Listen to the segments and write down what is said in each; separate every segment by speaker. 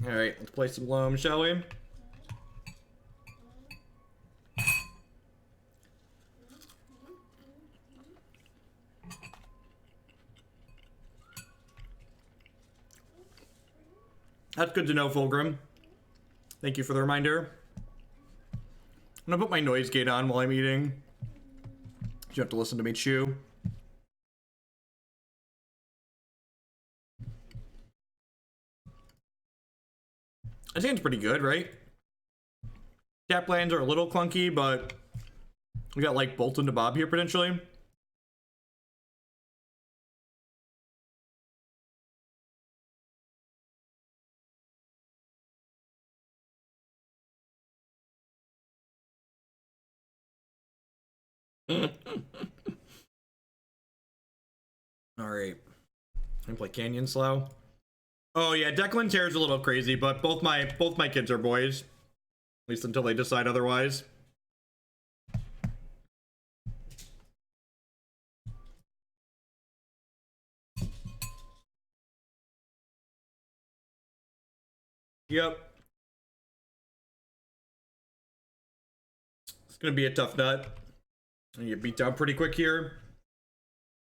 Speaker 1: Alright, let's play some Loam, shall we? That's good to know, Fulgrim. Thank you for the reminder. I'm gonna put my noise gate on while I'm eating. You have to listen to me chew. I think it's pretty good, right? Tap lands are a little clunky, but we got like Bolton to Bob here potentially. All right, I play Canyon Slough. Oh yeah, Declan Terror's a little crazy, but both my kids are boys, at least until they decide otherwise. Yep. It's gonna be a tough nut. And you get beat down pretty quick here.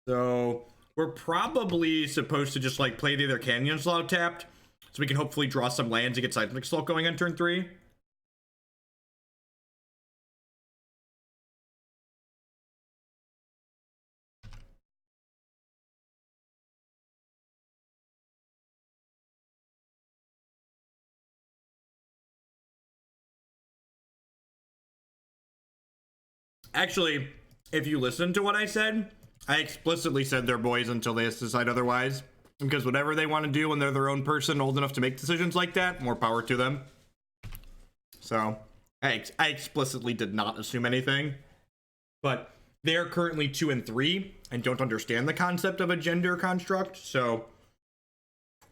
Speaker 1: So we're probably supposed to just like play the other Canyon Slough tapped, so we can hopefully draw some lands to get Seismic Assault going on turn 3. Actually, if you listen to what I said, I explicitly said they're boys until they decide otherwise. Because whatever they want to do when they're their own person, old enough to make decisions like that, more power to them. So, I explicitly did not assume anything. But they're currently 2 and 3 and don't understand the concept of a gender construct. So,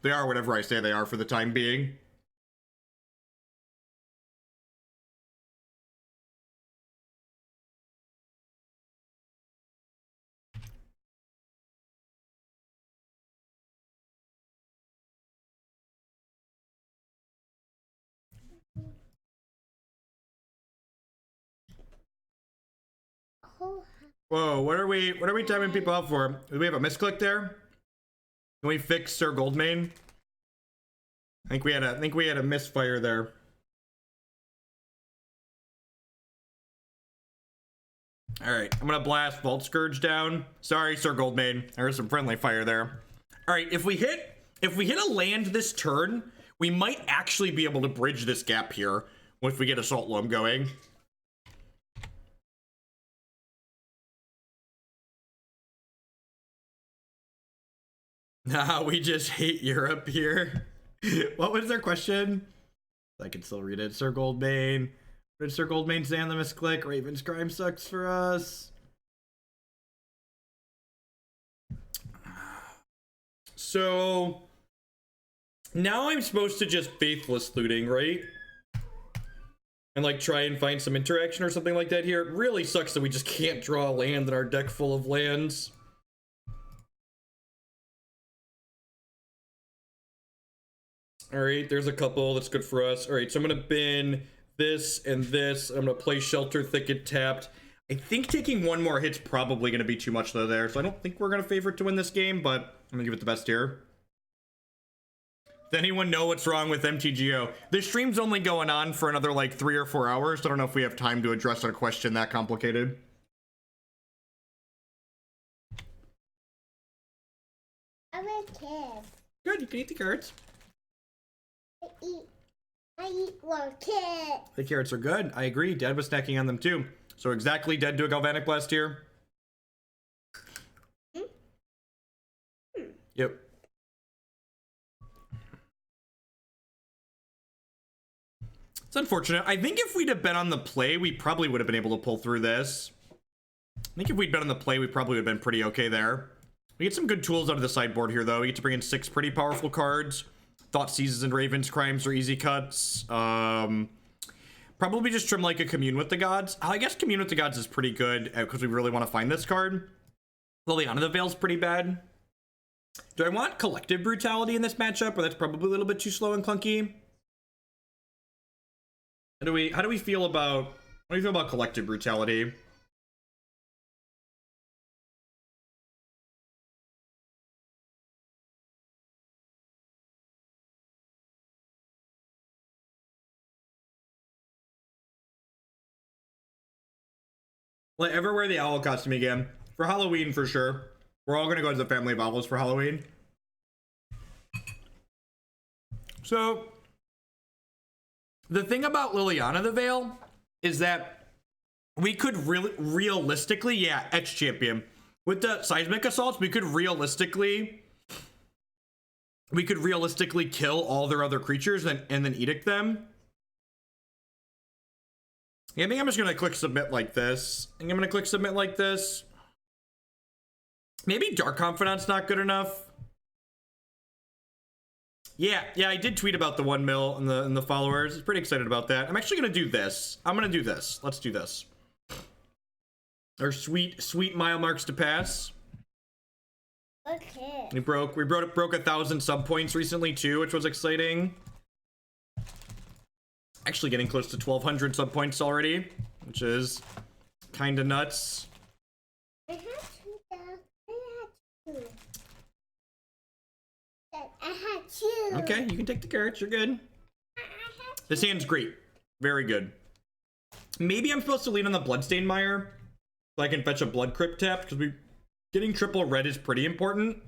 Speaker 1: they are whatever I say they are for the time being. Whoa, what are we timing people out for? Do we have a misclick there? Can we fix Sir Goldmane? I think we had a misfire there. Alright, I'm gonna blast Vault Scourge down. Sorry, Sir Goldmane. There was some friendly fire there. Alright, if we hit a land this turn, we might actually be able to bridge this gap here if we get Assault Loam going. Nah, we just hate Europe here. What was their question? I can still read it. Sir Goldmane. What did Sir Goldmane say on the misclick? Raven's Crime sucks for us. So now I'm supposed to just Faithless Looting, right? And like try and find some interaction or something like that here. It really sucks that we just can't draw a land in our deck full of lands. Alright, there's a couple that's good for us. Alright, so I'm gonna bin this and this. I'm gonna play Sheltered Thicket tapped. I think taking one more hit's probably gonna be too much though there, so I don't think we're gonna favor it to win this game, but I'm gonna give it the best here. Does anyone know what's wrong with MTGO? The stream's only going on for another like 3 or 4 hours, so I don't know if we have time to address a question that complicated.
Speaker 2: I'm a kid.
Speaker 1: Good, you can eat the carrots.
Speaker 2: I eat one carrot.
Speaker 1: The carrots are good. I agree. Dad was snacking on them too. So exactly, Dad do a Galvanic Blast here. Yep. It's unfortunate. I think if we'd have been on the play, we probably would have been able to pull through this. I think if we'd been on the play, we probably would have been pretty okay there. We get some good tools out of the sideboard here, though. We get to bring in 6 pretty powerful cards. Thoughtseizes and Raven's Crimes are easy cuts. Probably just trim like a Commune with the Gods. I guess Commune with the Gods is pretty good because we really want to find this card. Liliana the Veil's pretty bad. Do I want Collective Brutality in this matchup, or that's probably a little bit too slow and clunky? How do we feel about Collective Brutality? Like, ever wear the owl costume again for Halloween for sure. We're all gonna go to the family of owls for Halloween. So the thing about Liliana the Veil is that we could realistically, yeah, Etch Champion. With the Seismic Assaults, we could realistically kill all their other creatures and then edict them. Yeah, I think I'm just gonna click submit like this. Maybe Dark Confidant's not good enough. Yeah, I did tweet about the 1 mil and the followers. I'm pretty excited about that. I'm actually gonna do this. Let's do this. Our sweet mile marks to pass.
Speaker 2: Okay.
Speaker 1: We broke 1,000 sub points recently too, which was exciting. Actually getting close to 1,200 sub points already, which is kind of nuts.
Speaker 2: I had two.
Speaker 1: Okay, you can take the carrots. You're good. This hand's great. Very good. Maybe I'm supposed to lean on the Bloodstained Mire so I can fetch a Blood Crypt tap, because getting triple red is pretty important.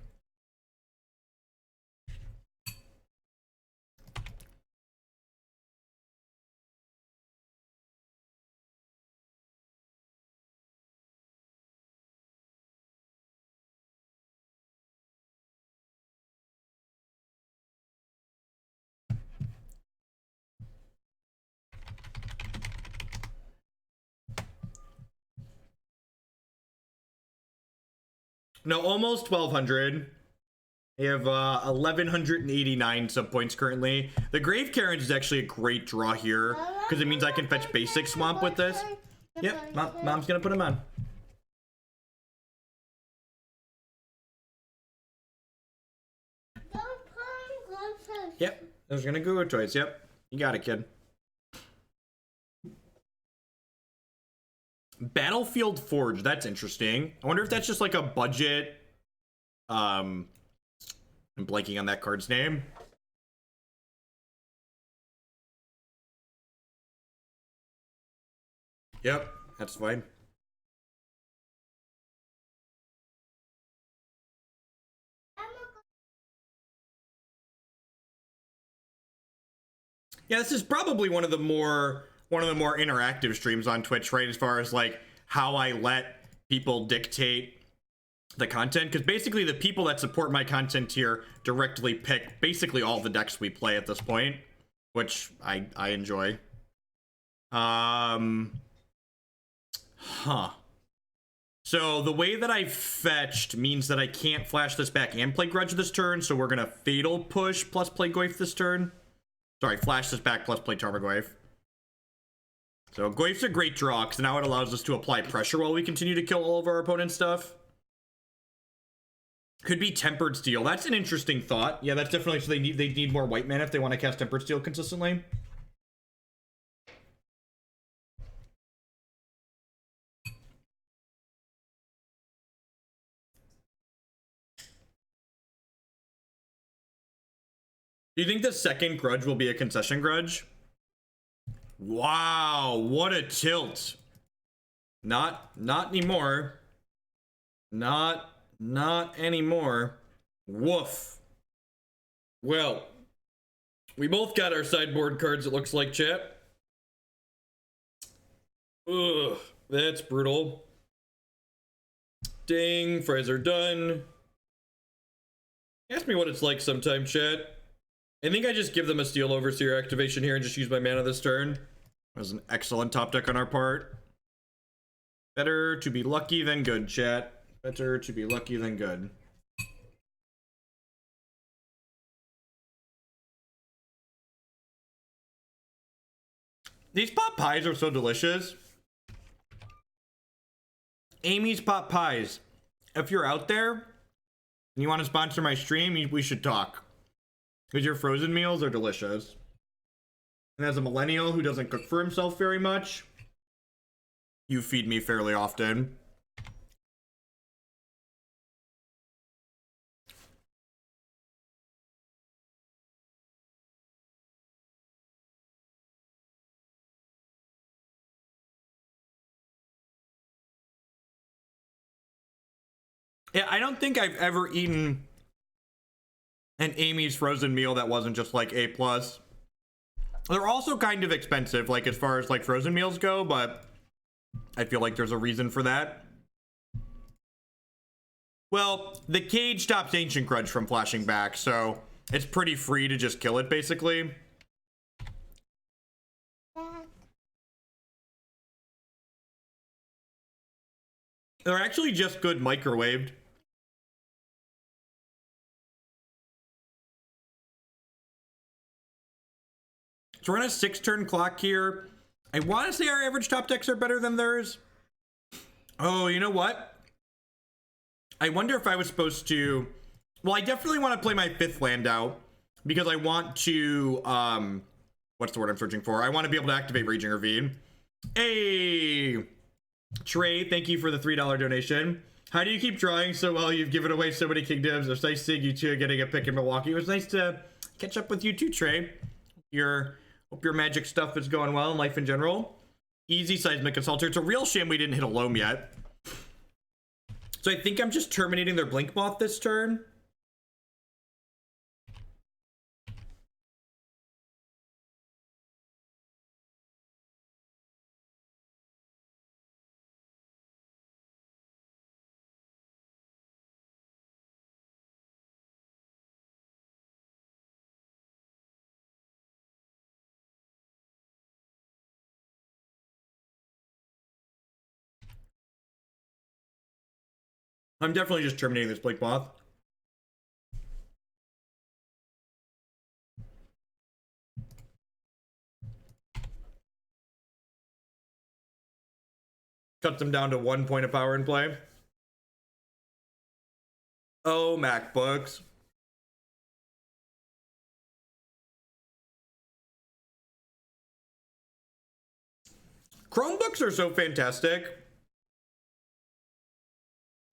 Speaker 1: No, almost 1,200. We have 1,189 sub points currently. The Graven Cairns is actually a great draw here, because it means I can fetch basic swamp with this. Yep, mom's gonna put him on. Yep, there's gonna go toys. Yep, you got it, kid. Battlefield Forge, that's interesting. I wonder if that's just like a budget. I'm blanking on that card's name. Yep, that's fine. Yeah, this is probably one of the more interactive streams on Twitch, right? As far as like how I let people dictate the content, because basically the people that support my content here directly pick basically all the decks we play at this point, which I enjoy. So the way that I fetched means that I can't flash this back and play Grudge this turn, so we're gonna Fatal Push plus play Goyf this turn. Sorry, flash this back plus play Tarmogoyf. So Goyf's a great draw, because now it allows us to apply pressure while we continue to kill all of our opponent's stuff. Could be Tempered Steel. That's an interesting thought. Yeah, that's definitely, so they need more white mana if they want to cast Tempered Steel consistently. Do you think the second Grudge will be a concession Grudge? Wow, what a tilt. Not anymore. Not anymore. Woof. Well, we both got our sideboard cards, it looks like, chat. Ugh, that's brutal. Ding, fries are done. Ask me what it's like sometime, chat. I think I just give them a Steel Overseer activation here and just use my mana this turn. That was an excellent top deck on our part. Better to be lucky than good, chat. Better to be lucky than good. These pot pies are so delicious. Amy's pot pies. If you're out there, You want to sponsor my stream? We should talk. Because your frozen meals are delicious. And as a millennial who doesn't cook for himself very much, you feed me fairly often. Yeah, I don't think I've ever eaten an Amy's frozen meal that wasn't just like A+. They're also kind of expensive, like as far as like frozen meals go, but I feel like there's a reason for that. Well, the cage stops Ancient Grudge from flashing back, so it's pretty free to just kill it, basically. They're actually just good microwaved. So we're on a 6-turn clock here. I want to say our average top decks are better than theirs. Oh, you know what? I wonder if I was supposed to... Well, I definitely want to play my 5th land out because I want to... What's the word I'm searching for? I want to be able to activate Raging Ravine. Hey! Trey, thank you for the $3 donation. How do you keep drawing so well? You've given away so many kingdoms. It's nice seeing you two getting a pick in Milwaukee. It was nice to catch up with you too, Trey. Hope your magic stuff is going well in life in general. Easy Seismic Assault. It's a real shame we didn't hit a Loam yet. So I think I'm just terminating their Blink Moth this turn. I'm definitely just terminating this Blink Moth. Cut them down to 1 point of power in play. Oh, MacBooks. Chromebooks are so fantastic.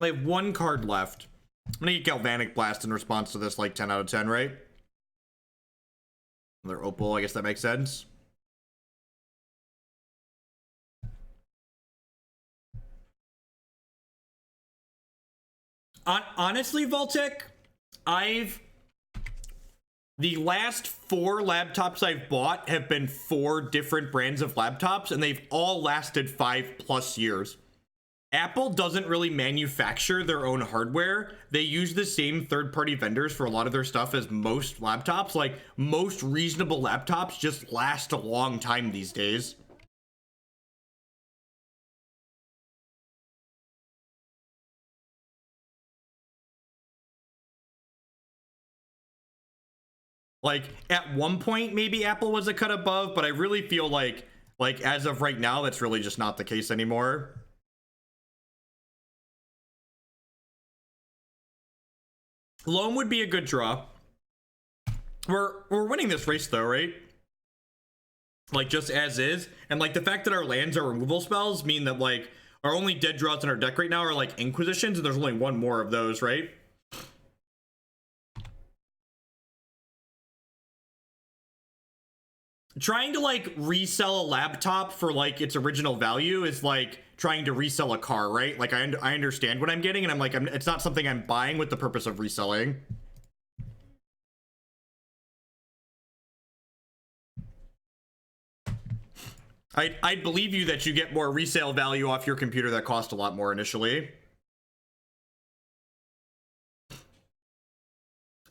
Speaker 1: I have 1 card left. I'm gonna get Galvanic Blast in response to this, like 10 out of 10, right? Another Opal, I guess that makes sense. Honestly, Voltic, the last 4 laptops I've bought have been 4 different brands of laptops, and they've all lasted 5+ years. Apple doesn't really manufacture their own hardware. They use the same third-party vendors for a lot of their stuff as most laptops. Like, most reasonable laptops just last a long time these days. Like, at one point, maybe Apple was a cut above, but I really feel like as of right now, that's really just not the case anymore. Loam would be a good draw. We're winning this race though, right? Like, just as is. And like, the fact that our lands are removal spells mean that like our only dead draws in our deck right now are like Inquisitions, and there's only 1 more of those, right? Trying to like resell a laptop for like its original value is like trying to resell a car, right? Like, I understand what I'm getting, and I'm like, it's not something I'm buying with the purpose of reselling. I'd believe you that you get more resale value off your computer that cost a lot more initially.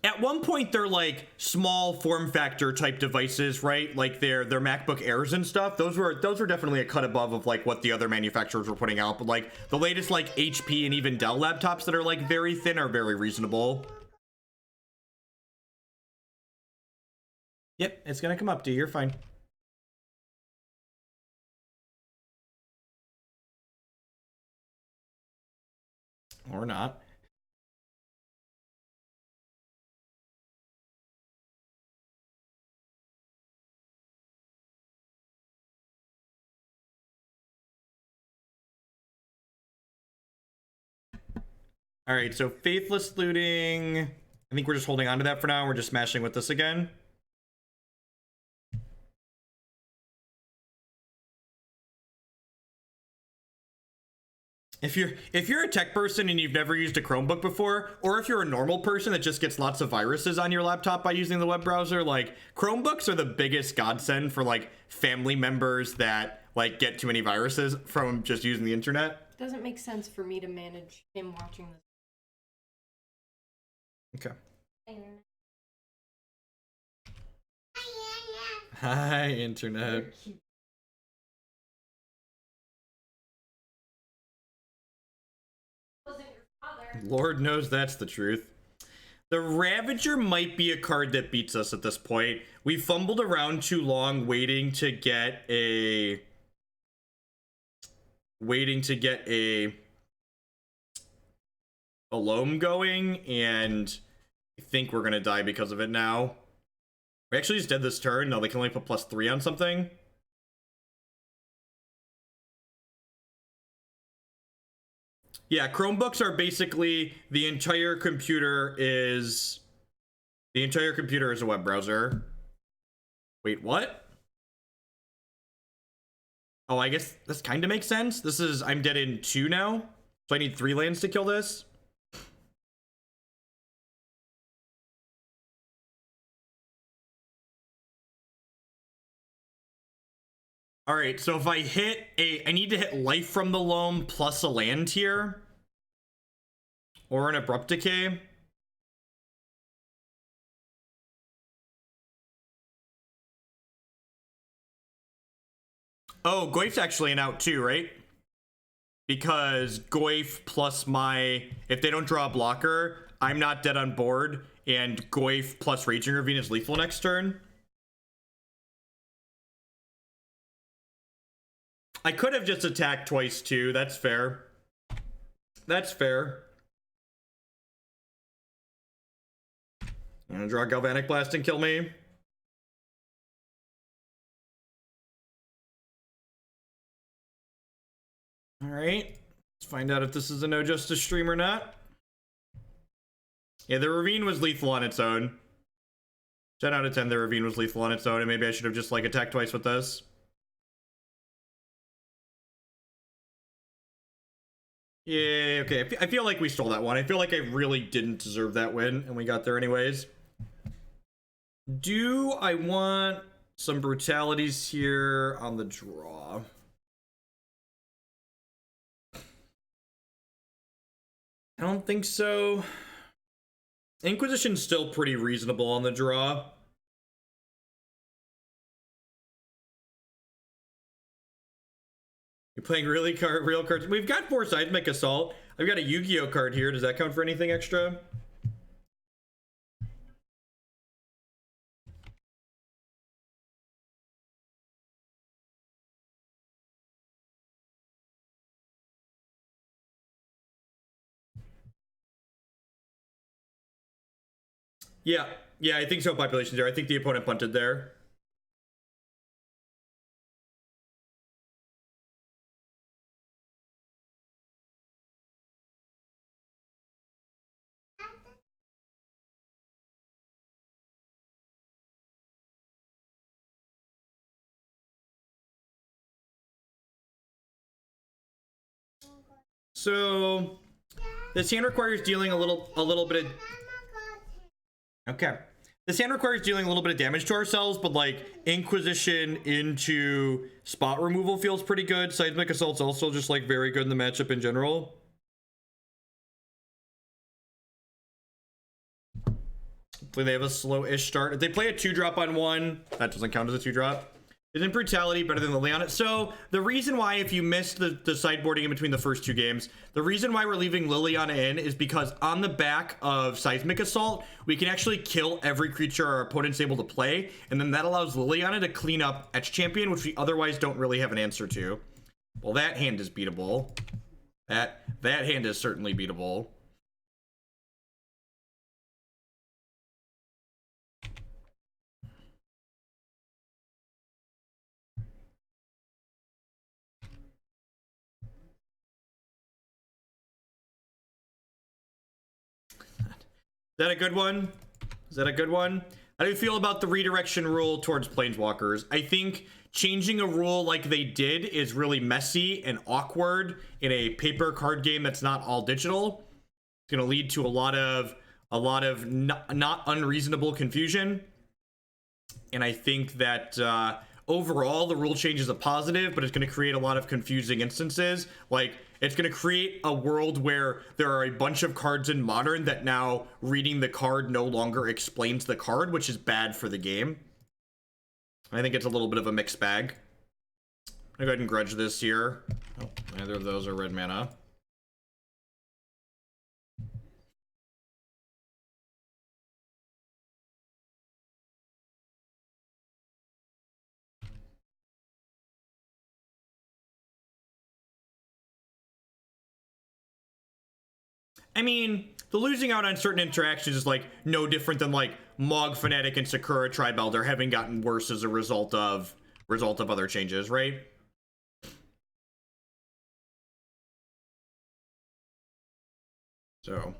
Speaker 1: At one point, they're like small form factor type devices, right? Like their MacBook Airs and stuff. Those were definitely a cut above of like what the other manufacturers were putting out. But like the latest like HP and even Dell laptops that are like very thin are very reasonable. Yep, it's gonna come up to you. You're fine. Or not. All right, so Faithless Looting. I think we're just holding on to that for now. We're just smashing with this again. If you're a tech person and you've never used a Chromebook before, or if you're a normal person that just gets lots of viruses on your laptop by using the web browser, like Chromebooks are the biggest godsend for like family members that like get too many viruses from just using the internet.
Speaker 3: It doesn't make sense for me to manage him watching this.
Speaker 1: Okay. Hi, internet. Lord knows that's the truth. The Ravager might be a card that beats us at this point. We fumbled around too long waiting to get a Loam going, and I think we're gonna die because of it now. We actually just did this turn. No, they can only put +3 on something. Yeah, Chromebooks are basically the entire computer is a web browser. Wait, what? Oh, I guess this kind of makes sense. This is, I'm dead in 2 now, so I need 3 lands to kill this. All right, so if I I need to hit life from the Loam plus a land here, or an Abrupt Decay. Oh, Goyf's actually an out too, right? Because Goyf plus if they don't draw a blocker, I'm not dead on board, and Goyf plus Raging Ravine is lethal next turn. I could have just attacked twice too. That's fair. That's fair. I'm gonna draw Galvanic Blast and kill me. All right. Let's find out if this is a No Justice stream or not. Yeah, the Ravine was lethal on its own. 10 out of 10, the Ravine was lethal on its own, and maybe I should have just like attacked twice with this. Yeah, okay. I feel like we stole that one. I feel like I really didn't deserve that win, and we got there anyways. Do I want some brutalities here on the draw? I don't think so. Inquisition's still pretty reasonable on the draw. You're playing real cards. We've got 4 Seismic Assault. I've got a Yu-Gi-Oh card here. Does that count for anything extra? Yeah, I think so. Population there. I think the opponent punted there. So this hand requires dealing a little bit of. Okay. This hand requires dealing a little bit of damage to ourselves, but like Inquisition into spot removal feels pretty good. Seismic Assault's also just like very good in the matchup in general. Hopefully they have a slow-ish start. If they play a 2-drop on 1, that doesn't count as a 2-drop. Isn't Brutality better than Liliana? So the reason why, if you missed the sideboarding in between the first 2 games, the reason why we're leaving Liliana in is because on the back of Seismic Assault, we can actually kill every creature our opponent's able to play, and then that allows Liliana to clean up Etch Champion, which we otherwise don't really have an answer to. Well, that hand is beatable. That hand is certainly beatable. that a good one? Is that a good one? How do you feel about the redirection rule towards planeswalkers? I think changing a rule like they did is really messy and awkward in a paper card game that's not all digital. It's going to lead to a lot of not unreasonable confusion. And I think that overall the rule change is a positive, but it's going to create a lot of confusing instances. Like, it's going to create a world where there are a bunch of cards in Modern that now reading the card no longer explains the card, which is bad for the game. I think it's a little bit of a mixed bag. I'm going to go ahead and grudge this here. Oh, neither of those are red mana. I mean, the losing out on certain interactions is like no different than like Mog Fanatic and Sakura Tribe Elder having gotten worse as a result of other changes, right? So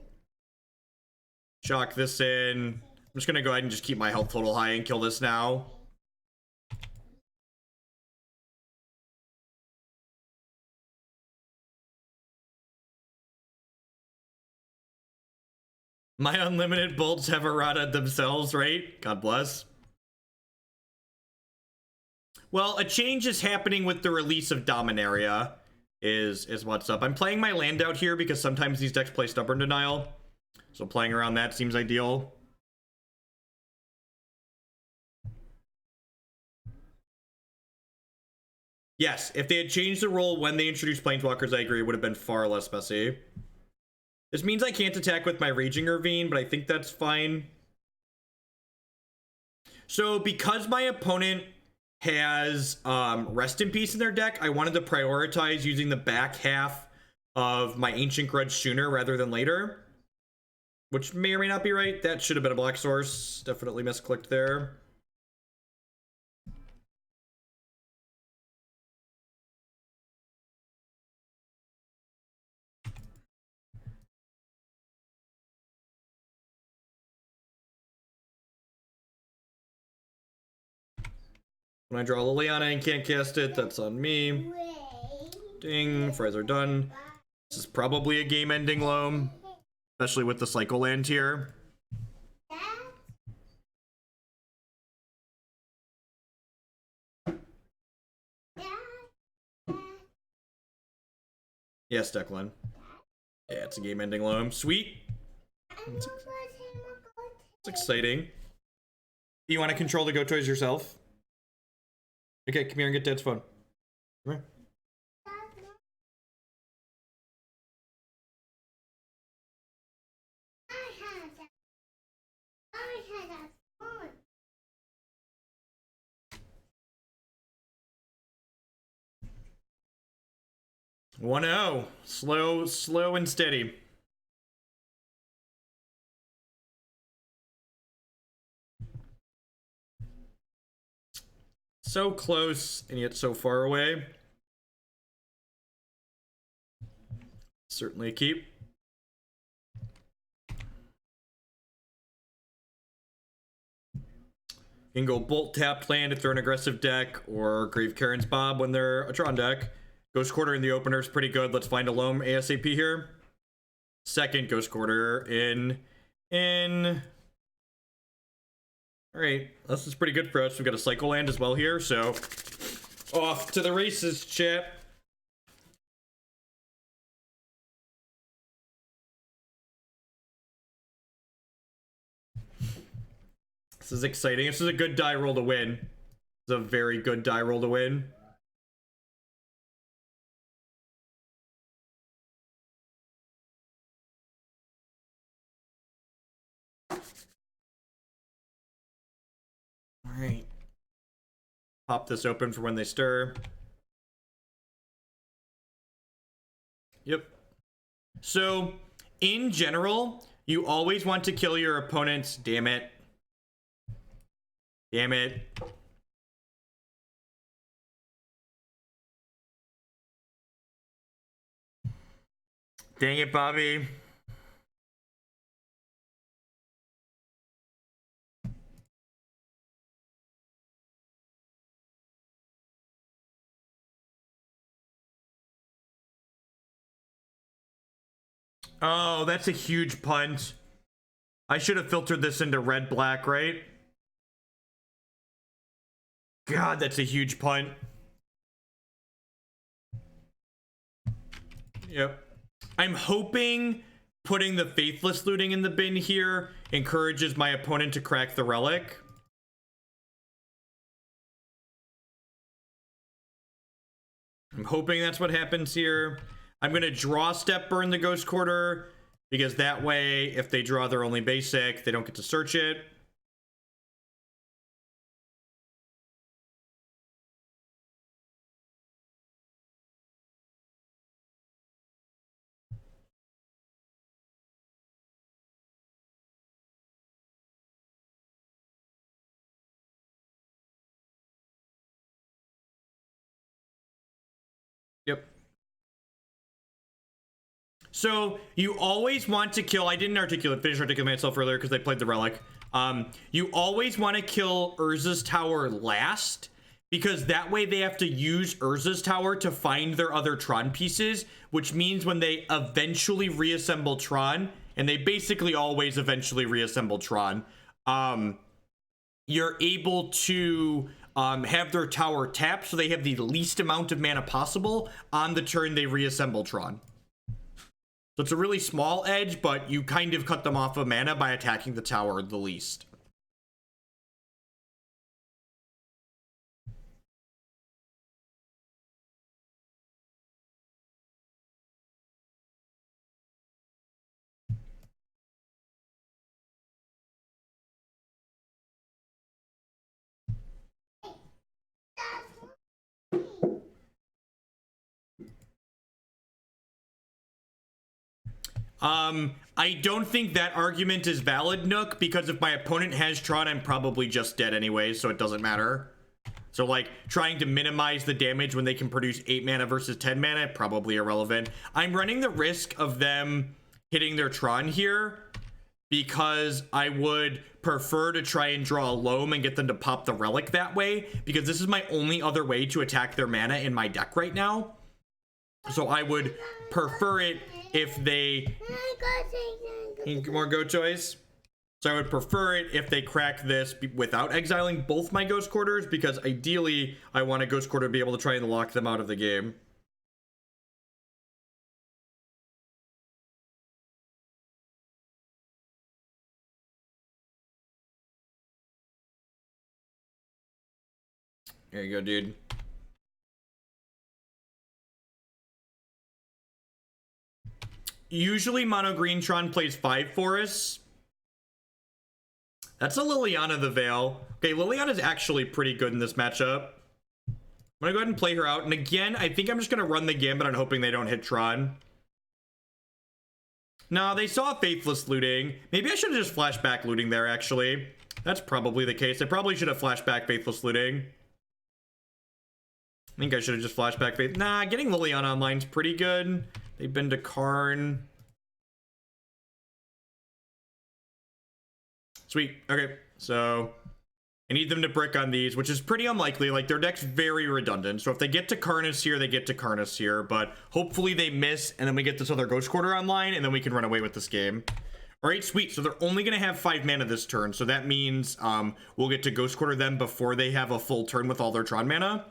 Speaker 1: chalk this in. I'm just gonna go ahead and just keep my health total high and kill this now. My unlimited bolts have errata themselves, right? God bless. Well, a change is happening with the release of Dominaria, is what's up. I'm playing my land out here because sometimes these decks play Stubborn Denial. So playing around that seems ideal. Yes, if they had changed the rule when they introduced Planeswalkers, I agree, it would have been far less messy. This means I can't attack with my Raging Ravine, but I think that's fine. So because my opponent has Rest in Peace in their deck, I wanted to prioritize using the back half of my Ancient Grudge sooner rather than later. Which may or may not be right. That should have been a black source. Definitely misclicked there. When I draw Liliana and can't cast it, that's on me. Ding, fries are done. This is probably a game-ending Loam, especially with the cycle land here. Yes, Declan. Yeah, it's a game-ending Loam. Sweet. It's exciting. You want to control the Go Toys yourself? Okay, come here and get Dad's phone. Come here.
Speaker 2: I had a phone.
Speaker 1: 1-0. Slow and steady. So close and yet so far away. Certainly a keep. You can go Bolt tapped land if they're an aggressive deck, or Graven Cairns Bob when they're a Tron deck. Ghost Quarter in the opener is pretty good. Let's find a Loam ASAP here. Second Ghost Quarter in. Alright, this is pretty good for us. We've got a cycle land as well here, so off to the races, chat. This is exciting. This is a good die roll to win. It's a very good die roll to win. Alright. Pop this open for when they stir. Yep. So, in general, you always want to kill your opponent's... Damn it. Damn it. Dang it, Bobby. Oh, that's a huge punt. I should have filtered this into red-black, right? God, that's a huge punt. Yep. I'm hoping putting the Faithless Looting in the bin here encourages my opponent to crack the relic. I'm hoping that's what happens here. I'm going to draw Step Burn the Ghost Quarter, because that way, if they draw their only basic, they don't get to search it. Yep. So you always want to kill, I didn't finish articulating myself earlier because I played the relic. You always want to kill Urza's tower last, because that way they have to use Urza's tower to find their other Tron pieces, which means when they eventually reassemble Tron, and they basically always eventually reassemble Tron, you're able to have their tower tapped so they have the least amount of mana possible on the turn they reassemble Tron. So it's a really small edge, but you kind of cut them off of mana by attacking the tower the least. I don't think that argument is valid, Nook, because if my opponent has Tron, I'm probably just dead anyway, so it doesn't matter. So, like, trying to minimize the damage when they can produce 8 mana versus 10 mana, probably irrelevant. I'm running the risk of them hitting their Tron here, because I would prefer to try and draw a Loam and get them to pop the relic that way, because this is my only other way to attack their mana in my deck right now. So I would prefer it if they... More go choice. So I would prefer it if they crack this without exiling both my Ghost Quarters, because ideally I want a Ghost Quarter to be able to try and lock them out of the game. There you go, dude. Usually Mono Green Tron plays 5 forests. That's a Liliana the Veil. Okay, Liliana's actually pretty good in this matchup. I'm gonna go ahead and play her out. And again, I think I'm just gonna run the Gambit on hoping they don't hit Tron. No, they saw Faithless Looting. Maybe I should have just flashed back Looting there, actually. That's probably the case. I probably should have flashed back Faithless Looting. I think I should have just flashed back Faith. Nah, getting Liliana online's pretty good. They've been to Karn. Sweet. Okay, so I need them to brick on these, which is pretty unlikely. Like, their deck's very redundant. So if they get to Karnas here, they get to Karnas here. But hopefully they miss, and then we get this other Ghost Quarter online, and then we can run away with this game. All right, sweet. So they're only going to have 5 mana this turn. So that means we'll get to Ghost Quarter them before they have a full turn with all their Tron mana.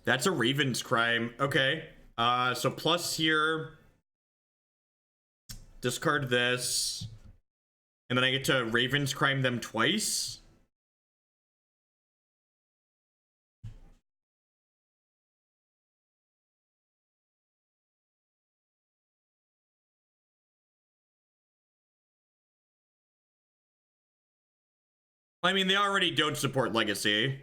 Speaker 1: That's a Raven's Crime. Okay. So plus here. Discard this. And then I get to Raven's Crime them twice. I mean, they already don't support Legacy.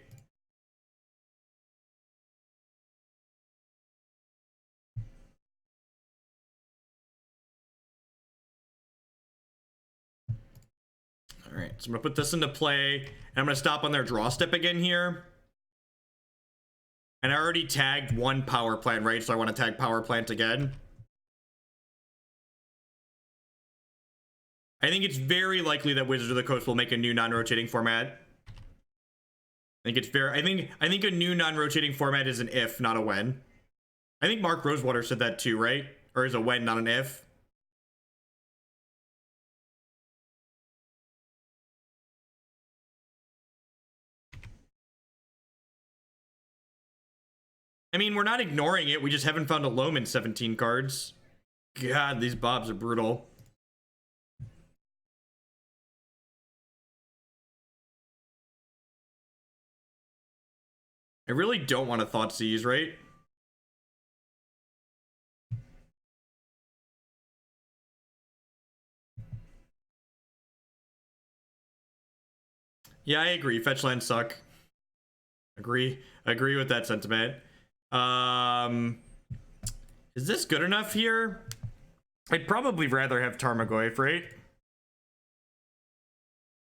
Speaker 1: All right, so I'm gonna put this into play, and I'm gonna stop on their draw step again here. And I already tagged one power plant, right? So I want to tag power plant again. I think it's very likely that Wizards of the Coast will make a new non-rotating format. think it's fair. I think a new non-rotating format is an if, not a when. I think Mark Rosewater said that too, right? Or is a when, not an if? I mean, we're not ignoring it. We just haven't found a Loam in 17 cards. God, these bobs are brutal. I really don't want to Thoughtseize, right? Yeah, I agree. Fetch lands suck. Agree with that sentiment. Is this good enough here? I'd probably rather have Tarmogoyf, right?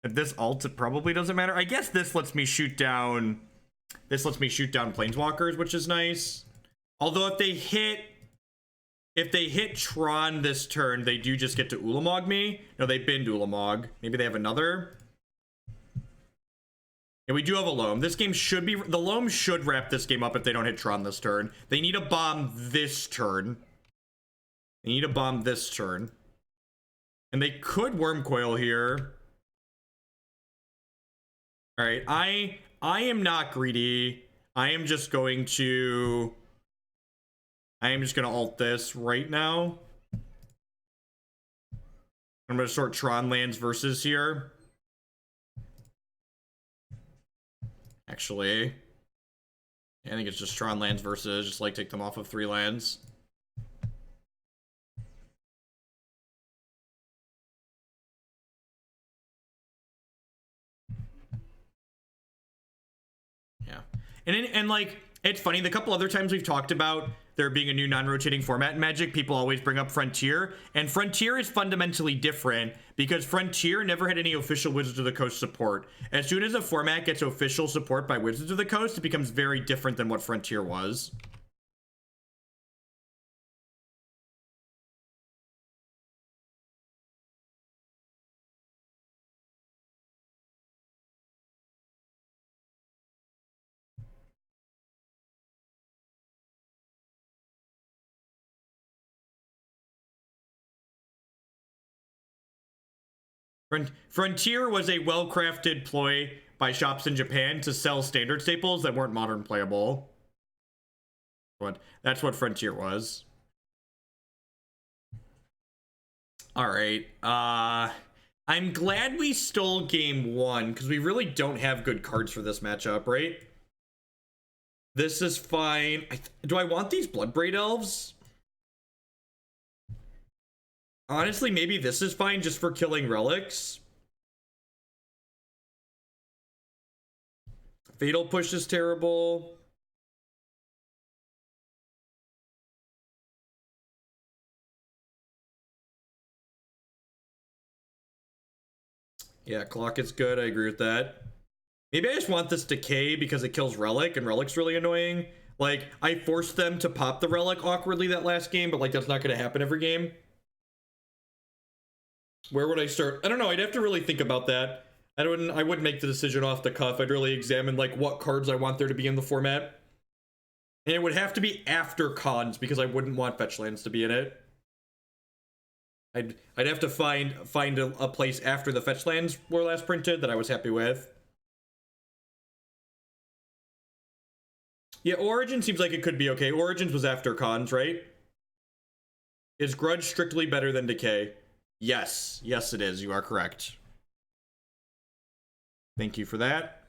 Speaker 1: If this alt, it probably doesn't matter. I guess this lets me shoot down. This lets me shoot down planeswalkers, which is nice. Although if they hit Tron this turn, they do just get to Ulamog me. No, they binned Ulamog. Maybe they have another. Yeah, we do have a Loam. This game should be... The Loam should wrap this game up if they don't hit Tron this turn. They need a bomb this turn. They need a bomb this turn. And they could Wormcoil here. Alright, I am not greedy. I am just going to alt this right now. I'm going to sort Tron lands versus here. Actually, I think it's just Tron lands versus, just like take them off of 3 lands. Yeah. And like, it's funny, the couple other times we've talked about there being a new non-rotating format in Magic, people always bring up Frontier, and Frontier is fundamentally different because Frontier never had any official Wizards of the Coast support. As soon as a format gets official support by Wizards of the Coast, it becomes very different than what Frontier was. Frontier was a well-crafted ploy by shops in Japan to sell standard staples that weren't modern playable. But that's what Frontier was. All right. I'm glad we stole game 1 because we really don't have good cards for this matchup, right? This is fine. Do I want these Bloodbraid Elves? Honestly, maybe this is fine just for killing relics. Fatal Push is terrible. Yeah, Clock is good. I agree with that. Maybe I just want this Decay because it kills Relic, and Relic's really annoying. Like, I forced them to pop the Relic awkwardly that last game, but like that's not going to happen every game. Where would I start? I don't know. I'd have to really think about that. I wouldn't make the decision off the cuff. I'd really examine like what cards I want there to be in the format. And it would have to be after cons because I wouldn't want fetch lands to be in it. I'd have to find a place after the fetch lands were last printed that I was happy with. Yeah, Origin seems like it could be okay. Origins was after cons, right? Is Grudge strictly better than Decay? Yes. Yes, it is. You are correct. Thank you for that.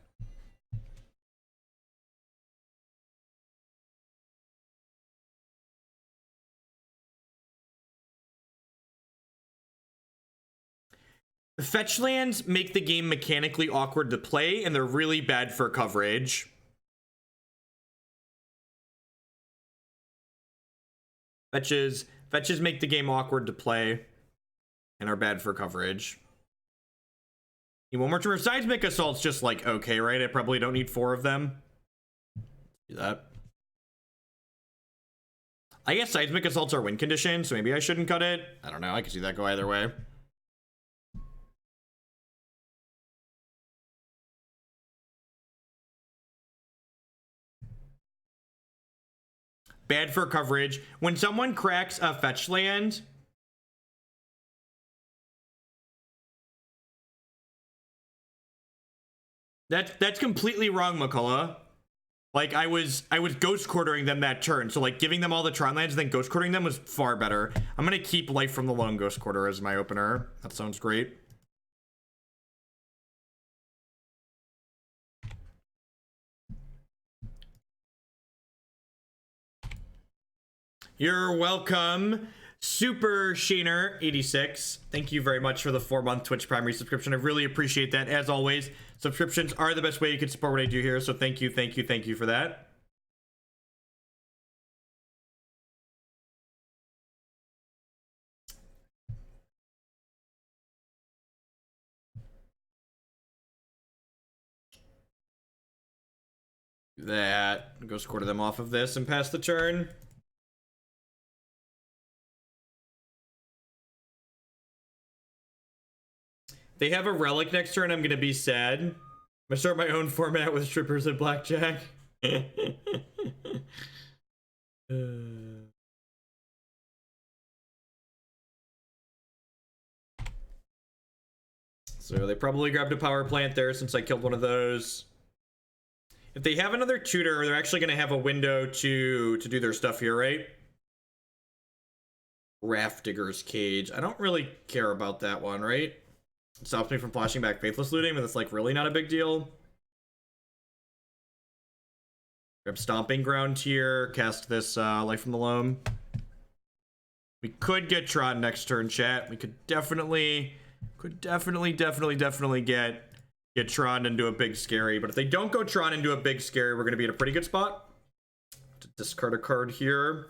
Speaker 1: Fetch lands make the game mechanically awkward to play, and they're really bad for coverage. Fetches make the game awkward to play and are bad for coverage. Need one more turn. Seismic Assault's just like okay, right? I probably don't need 4 of them. Do that. I guess Seismic Assaults are win condition, so maybe I shouldn't cut it. I don't know. I can see that go either way. bad for coverage. When someone cracks a fetch land, that's completely wrong, McCullough. Like, I was ghost quartering them that turn, so like giving them all the Tron lands and then ghost quartering them was far better. I'm gonna keep Life from the Loam Ghost Quarter as my opener. That sounds great. You're welcome, Super Sheener 86. Thank you very much for the 4-month Twitch primary subscription. I really appreciate that. As always, subscriptions are the best way you can support what I do here, so thank you for that. That. Go quarter them off of this and pass the turn. They have a relic next turn, I'm gonna be sad. I'm gonna start my own format with strippers and blackjack. So they probably grabbed a power plant there since I killed one of those. If they have another tutor, they're actually gonna have a window to do their stuff here, right? Raft Digger's Cage. I don't really care about that one, right? It stops me from flashing back Faithless Looting, but that's like really not a big deal. Grab Stomping Ground here, cast this Life from the Loam. We could get Tron next turn, chat. We could definitely get Tron into a big scary. But if they don't go Tron into a big scary, we're gonna be in a pretty good spot. To discard a card here.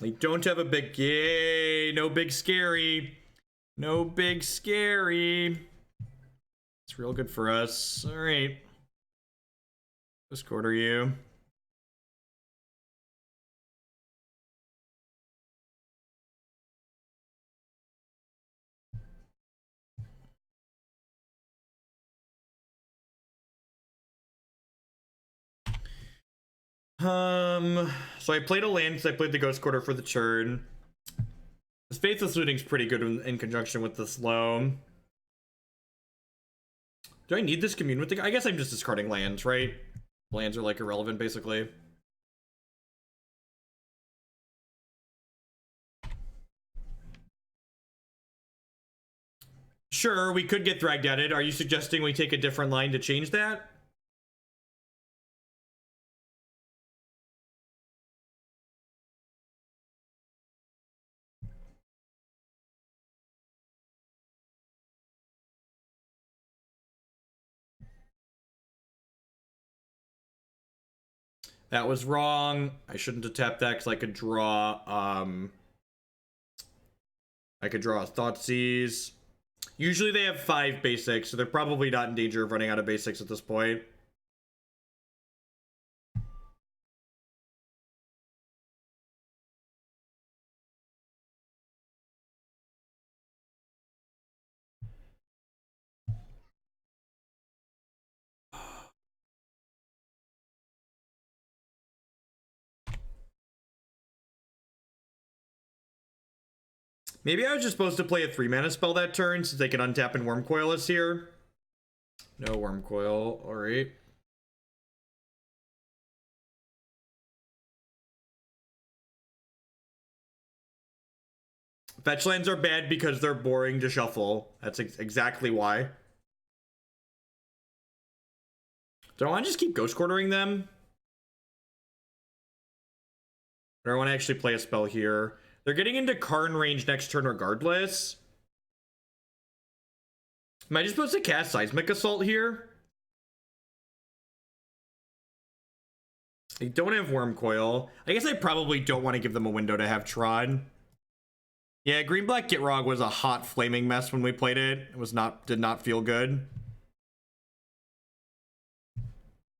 Speaker 1: They don't have a big... Yay! No big scary. No big scary. It's real good for us. Alright. Just quarter you. So I played a land because I played the Ghost Quarter for the turn. This Faithless Looting's pretty good in conjunction with this Loam. Do I need this Commune with the... I guess I'm just discarding lands, right? Lands are like irrelevant, basically. Sure, we could get dragged at it. Are you suggesting we take a different line to change that? That was wrong. I shouldn't have tapped that because I could draw a Thoughtseize. Usually they have 5 basics, so they're probably not in danger of running out of basics at this point. Maybe I was just supposed to play a 3-mana spell that turn since they can untap and Wormcoil us here. No Wormcoil, alright. Fetch lands are bad because they're boring to shuffle. That's exactly why. Do I want to just keep Ghost Quartering them? Or do I want to actually play a spell here? They're getting into Karn range next turn regardless. Am I just supposed to cast Seismic Assault here? They don't have Wormcoil. I guess I probably don't want to give them a window to have Tron. Yeah, Green-Black Gitrog was a hot flaming mess when we played it. It did not feel good.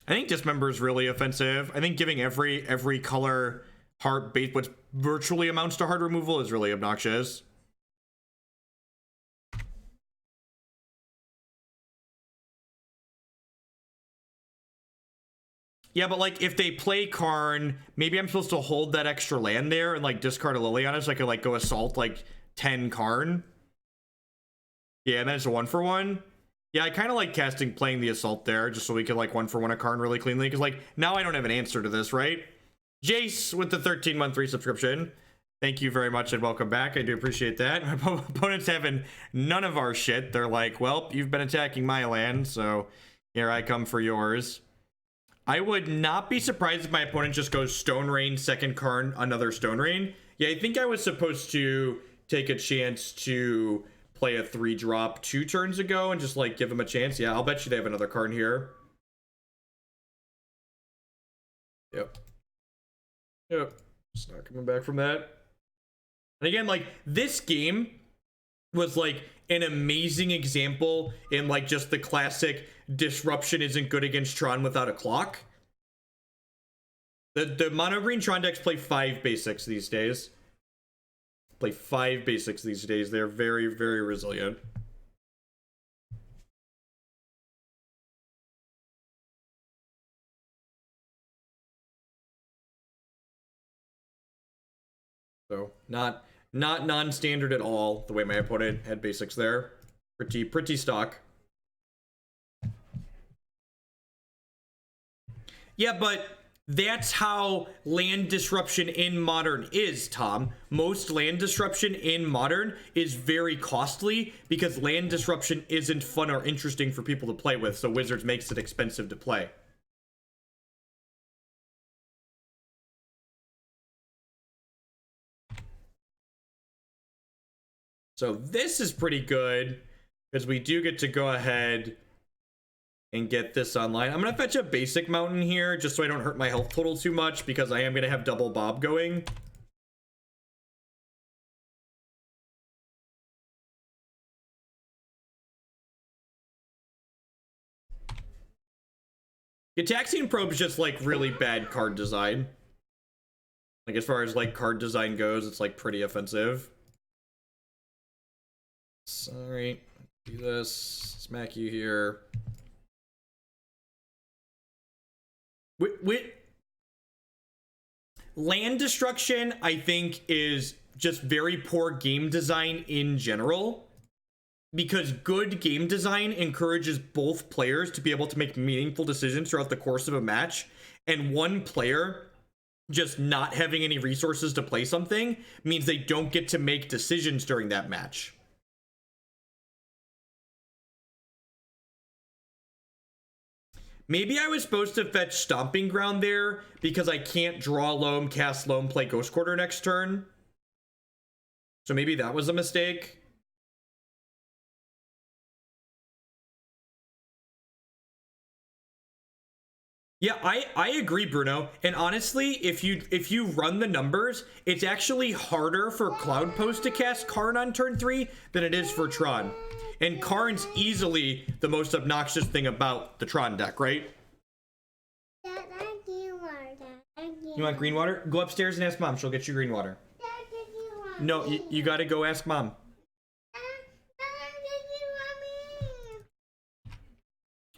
Speaker 1: I think Dismember is really offensive. I think giving every color heart base, what's virtually amounts to hard removal is really obnoxious. Yeah, but like if they play Karn, maybe I'm supposed to hold that extra land there and like discard a Liliana so I could like go assault like 10 Karn. Yeah, and then it's a 1-for-1. Yeah, I kind of like playing the assault there just so we could like 1-for-1 a Karn really cleanly, because like now I don't have an answer to this, right? Jace with the 13-month resubscription. Thank you very much and welcome back. I do appreciate that. My opponent's having none of our shit. They're like, well, you've been attacking my land, so here I come for yours. I would not be surprised if my opponent just goes Stone Rain, second Karn, another Stone Rain. Yeah, I think I was supposed to take a chance to play a 3-drop 2 turns ago and just like give him a chance. Yeah, I'll bet you they have another Karn here. Yep. Just not coming back from that. And again, like this game was like an amazing example in like just the classic disruption isn't good against Tron without a clock. The mono green Tron decks play 5 basics these days. Play 5 basics these days. They're very, very resilient. So not non-standard at all the way my opponent had basics there. Pretty stock. Yeah, but that's how land disruption in Modern is, Tom. Most land disruption in Modern is very costly because land disruption isn't fun or interesting for people to play with, so Wizards makes it expensive to play. So this is pretty good because we do get to go ahead and get this online. I'm gonna fetch a basic mountain here just so I don't hurt my health total too much because I am gonna have double Bob going. Gitaxian Probe is just like really bad card design. Like as far as like card design goes, it's like pretty offensive. Sorry, do this, smack you here. Land destruction, I think, is just very poor game design in general. Because good game design encourages both players to be able to make meaningful decisions throughout the course of a match. And one player just not having any resources to play something means they don't get to make decisions during that match. Maybe I was supposed to fetch Stomping Ground there because I can't draw Loam, cast Loam, play Ghost Quarter next turn. So maybe that was a mistake. Yeah, I agree, Bruno. And honestly, if you run the numbers, it's actually harder for Cloud Post to cast Karn on turn 3 than it is for Tron. And Karn's easily the most obnoxious thing about the Tron deck, right? You want green water? Go upstairs and ask Mom. She'll get you green water. No, you gotta go ask Mom.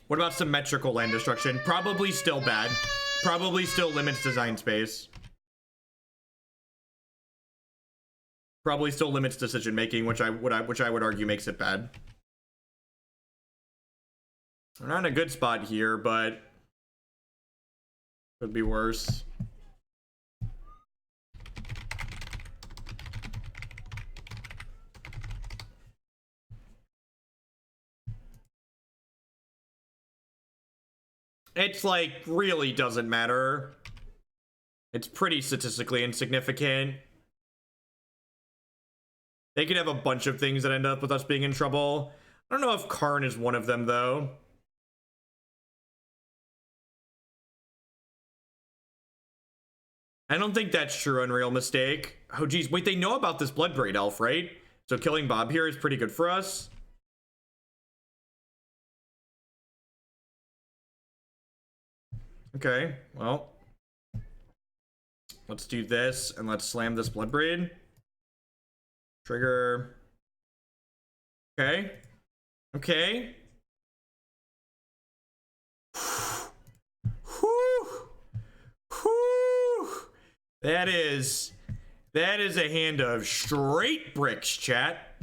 Speaker 1: What about symmetrical land destruction? Probably still bad. Probably still limits design space. Probably still limits decision making, which I would argue makes it bad. We're not in a good spot here, but could be worse. It's like really doesn't matter. It's pretty statistically insignificant. They could have a bunch of things that end up with us being in trouble. I don't know if Karn is one of them, though. I don't think that's true. Unreal mistake. Oh, geez. Wait, they know about this Bloodbraid Elf, right? So killing Bob here is pretty good for us. Okay, well, Let's do this, and let's slam this Bloodbraid. Trigger. Okay. Okay. Whew. Whew. That is a hand of straight bricks, chat.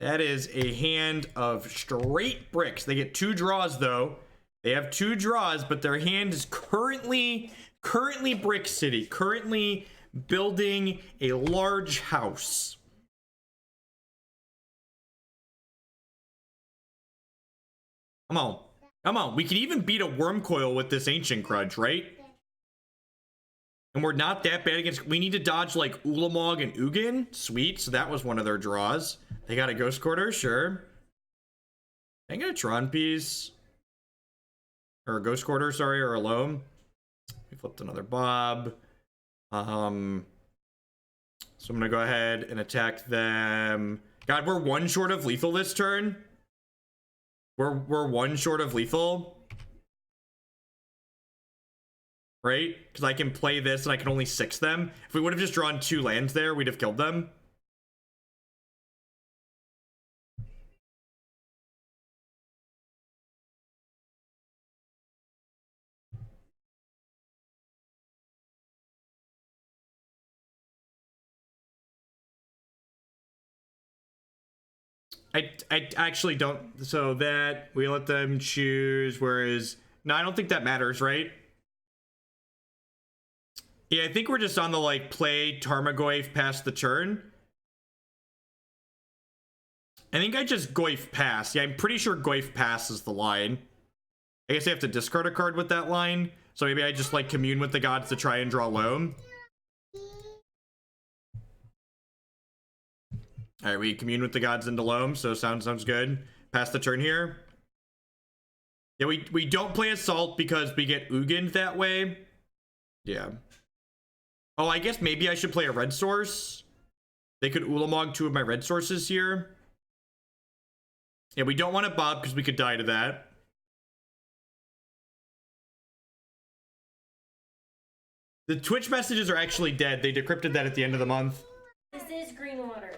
Speaker 1: That is a hand of straight bricks. They get 2 draws, though. They have 2 draws, but their hand is currently Brick City, currently building a large house. Come on. Come on. We can even beat a Worm Coil with this Ancient Grudge, right? And we're not that bad against... We need to dodge, like, Ulamog and Ugin. Sweet. So that was one of their draws. They got a Ghost Quarter, sure. They got a Tron piece. Or a Ghost Quarter, sorry, or a Loam. We flipped another Bob. So I'm gonna go ahead and attack them. God, we're 1 short of lethal this turn. We're 1 short of lethal. Right? Because I can play this and I can only 6 them. If we would have just drawn 2 lands there, we'd have killed them. I actually don't. So that we let them choose, whereas no, I don't think that matters, right? Yeah, I think we're just on the like play Tarmogoyf past the turn. I think I just Goyf pass. Yeah, I'm pretty sure Goyf pass is the line. I guess I have to discard a card with that line. So maybe I just like commune with the gods to try and draw Loam. All right, we commune with the gods into Loam, so sounds good. Pass the turn here. Yeah, we don't play Assault because we get Ugin that way. Yeah. Oh, I guess maybe I should play a red source. They could Ulamog 2 of my red sources here. Yeah, we don't want to Bob because we could die to that. The Twitch messages are actually dead. They decrypted that at the end of the month.
Speaker 3: This is green water.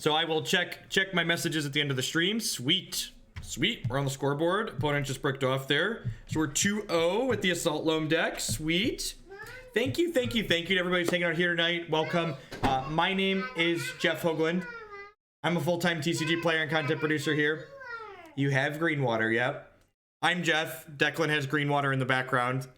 Speaker 1: So I will check my messages at the end of the stream. Sweet. Sweet. We're on the scoreboard. Opponent just bricked off there. So we're 2-0 with the Assault Loam deck. Sweet. Thank you to everybody who's hanging out here tonight. Welcome. My name is Jeff Hoagland. I'm a full-time TCG player and content producer here. You have green water, yep. I'm Jeff. Declan has green water in the background.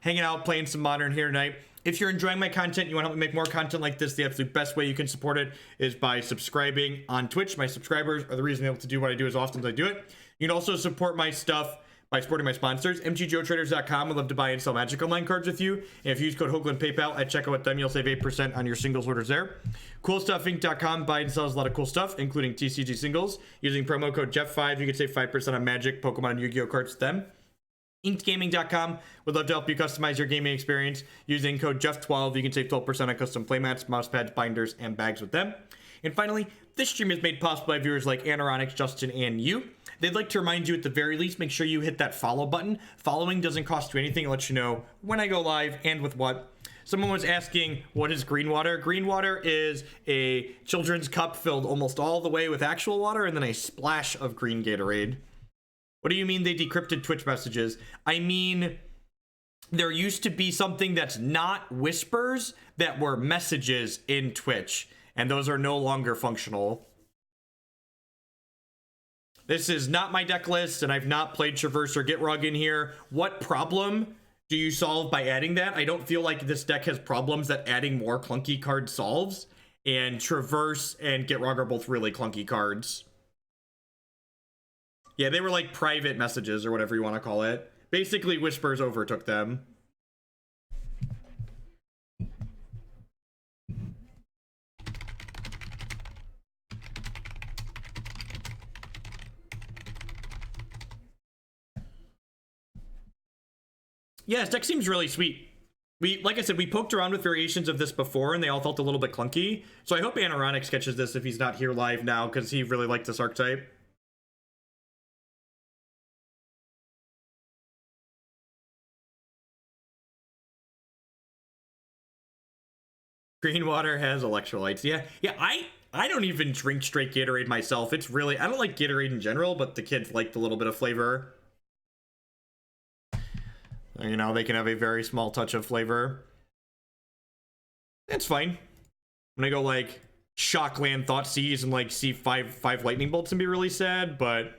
Speaker 1: Hanging out, playing some Modern here tonight. If you're enjoying my content, you want to help me make more content like this, the absolute best way you can support it is by subscribing on Twitch. My subscribers are the reason I'm able to do what I do as often as I do it. You can also support my stuff by supporting my sponsors. mtgotraders.com. I'd love to buy and sell Magic Online cards with you. And if you use code Hoagland PayPal at checkout with them, you'll save 8% on your singles orders there. CoolStuffInc.com buy and sells a lot of cool stuff, including TCG singles. Using promo code Jeff5, you can save 5% on Magic, Pokemon, and Yu-Gi-Oh cards with them. InkedGaming.com would love to help you customize your gaming experience. Using code Jeff12, you can save 12% on custom playmats, mouse pads, binders, and bags with them. And finally, this stream is made possible by viewers like Anaronix, Justin, and you. They'd like to remind you at the very least, make sure you hit that follow button. Following doesn't cost you anything. It lets you know when I go live and with what. Someone was asking, what is green water? Green water is a children's cup filled almost all the way with actual water and then a splash of green Gatorade. What do you mean they decrypted Twitch messages? I mean, there used to be something that's not whispers that were messages in Twitch, and those are no longer functional. This is not my deck list, and I've not played Traverse or Gitrog in here. What problem do you solve by adding that? I don't feel like this deck has problems that adding more clunky cards solves, and Traverse and Gitrog are both really clunky cards. Yeah, they were like private messages or whatever you want to call it. Basically, whispers overtook them. Yeah, this deck seems really sweet. Like I said, we poked around with variations of this before, and they all felt a little bit clunky. So I hope Anaronix catches this if he's not here live now, because he really liked this archetype. Green water has electrolytes. Yeah, yeah. I don't even drink straight Gatorade myself. It's really, I don't like Gatorade in general, but the kids like the little bit of flavor. You know, they can have a very small touch of flavor. It's fine. When I go like Shockland, Thoughtseize, and like see five lightning bolts and be really sad, but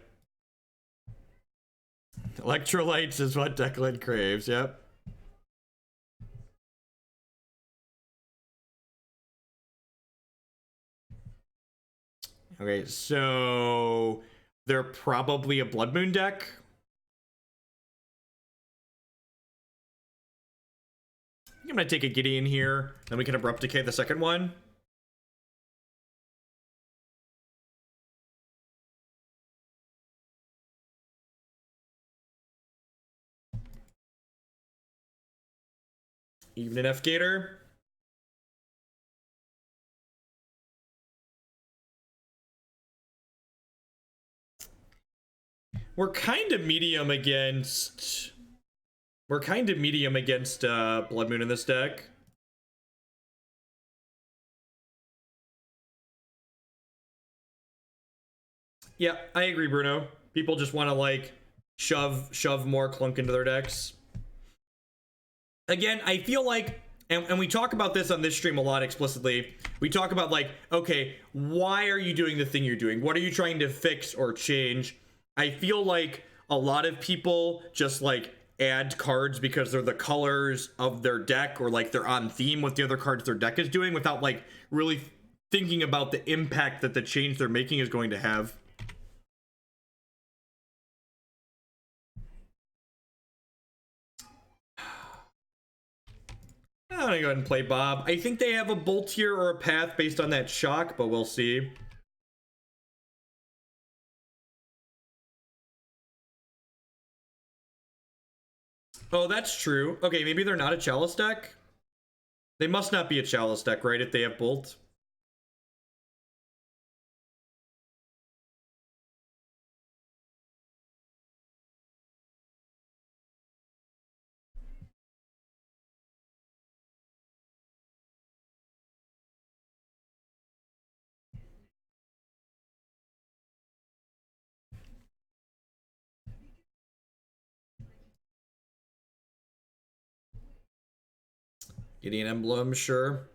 Speaker 1: electrolytes is what Declan craves. Yep. Okay, so they're probably a Blood Moon deck. I'm gonna take a Gideon here, then we can Abrupt Decay the second one. Evening F Gator. We're kind of medium against Blood Moon in this deck. Yeah, I agree, Bruno. People just want to like shove more clunk into their decks. Again, I feel like, and we talk about this on this stream a lot explicitly. We talk about like, okay, why are you doing the thing you're doing? What are you trying to fix or change? I feel like a lot of people just like add cards because they're the colors of their deck, or like they're on theme with the other cards their deck is doing, without like really thinking about the impact that the change they're making is going to have. I'm gonna go ahead and play Bob. I think they have a bolt here or a path based on that shock, but we'll see. Oh, that's true. Okay, maybe they're not a Chalice deck. They must not be a Chalice deck, right, if they have bolt. Gideon Emblem, sure.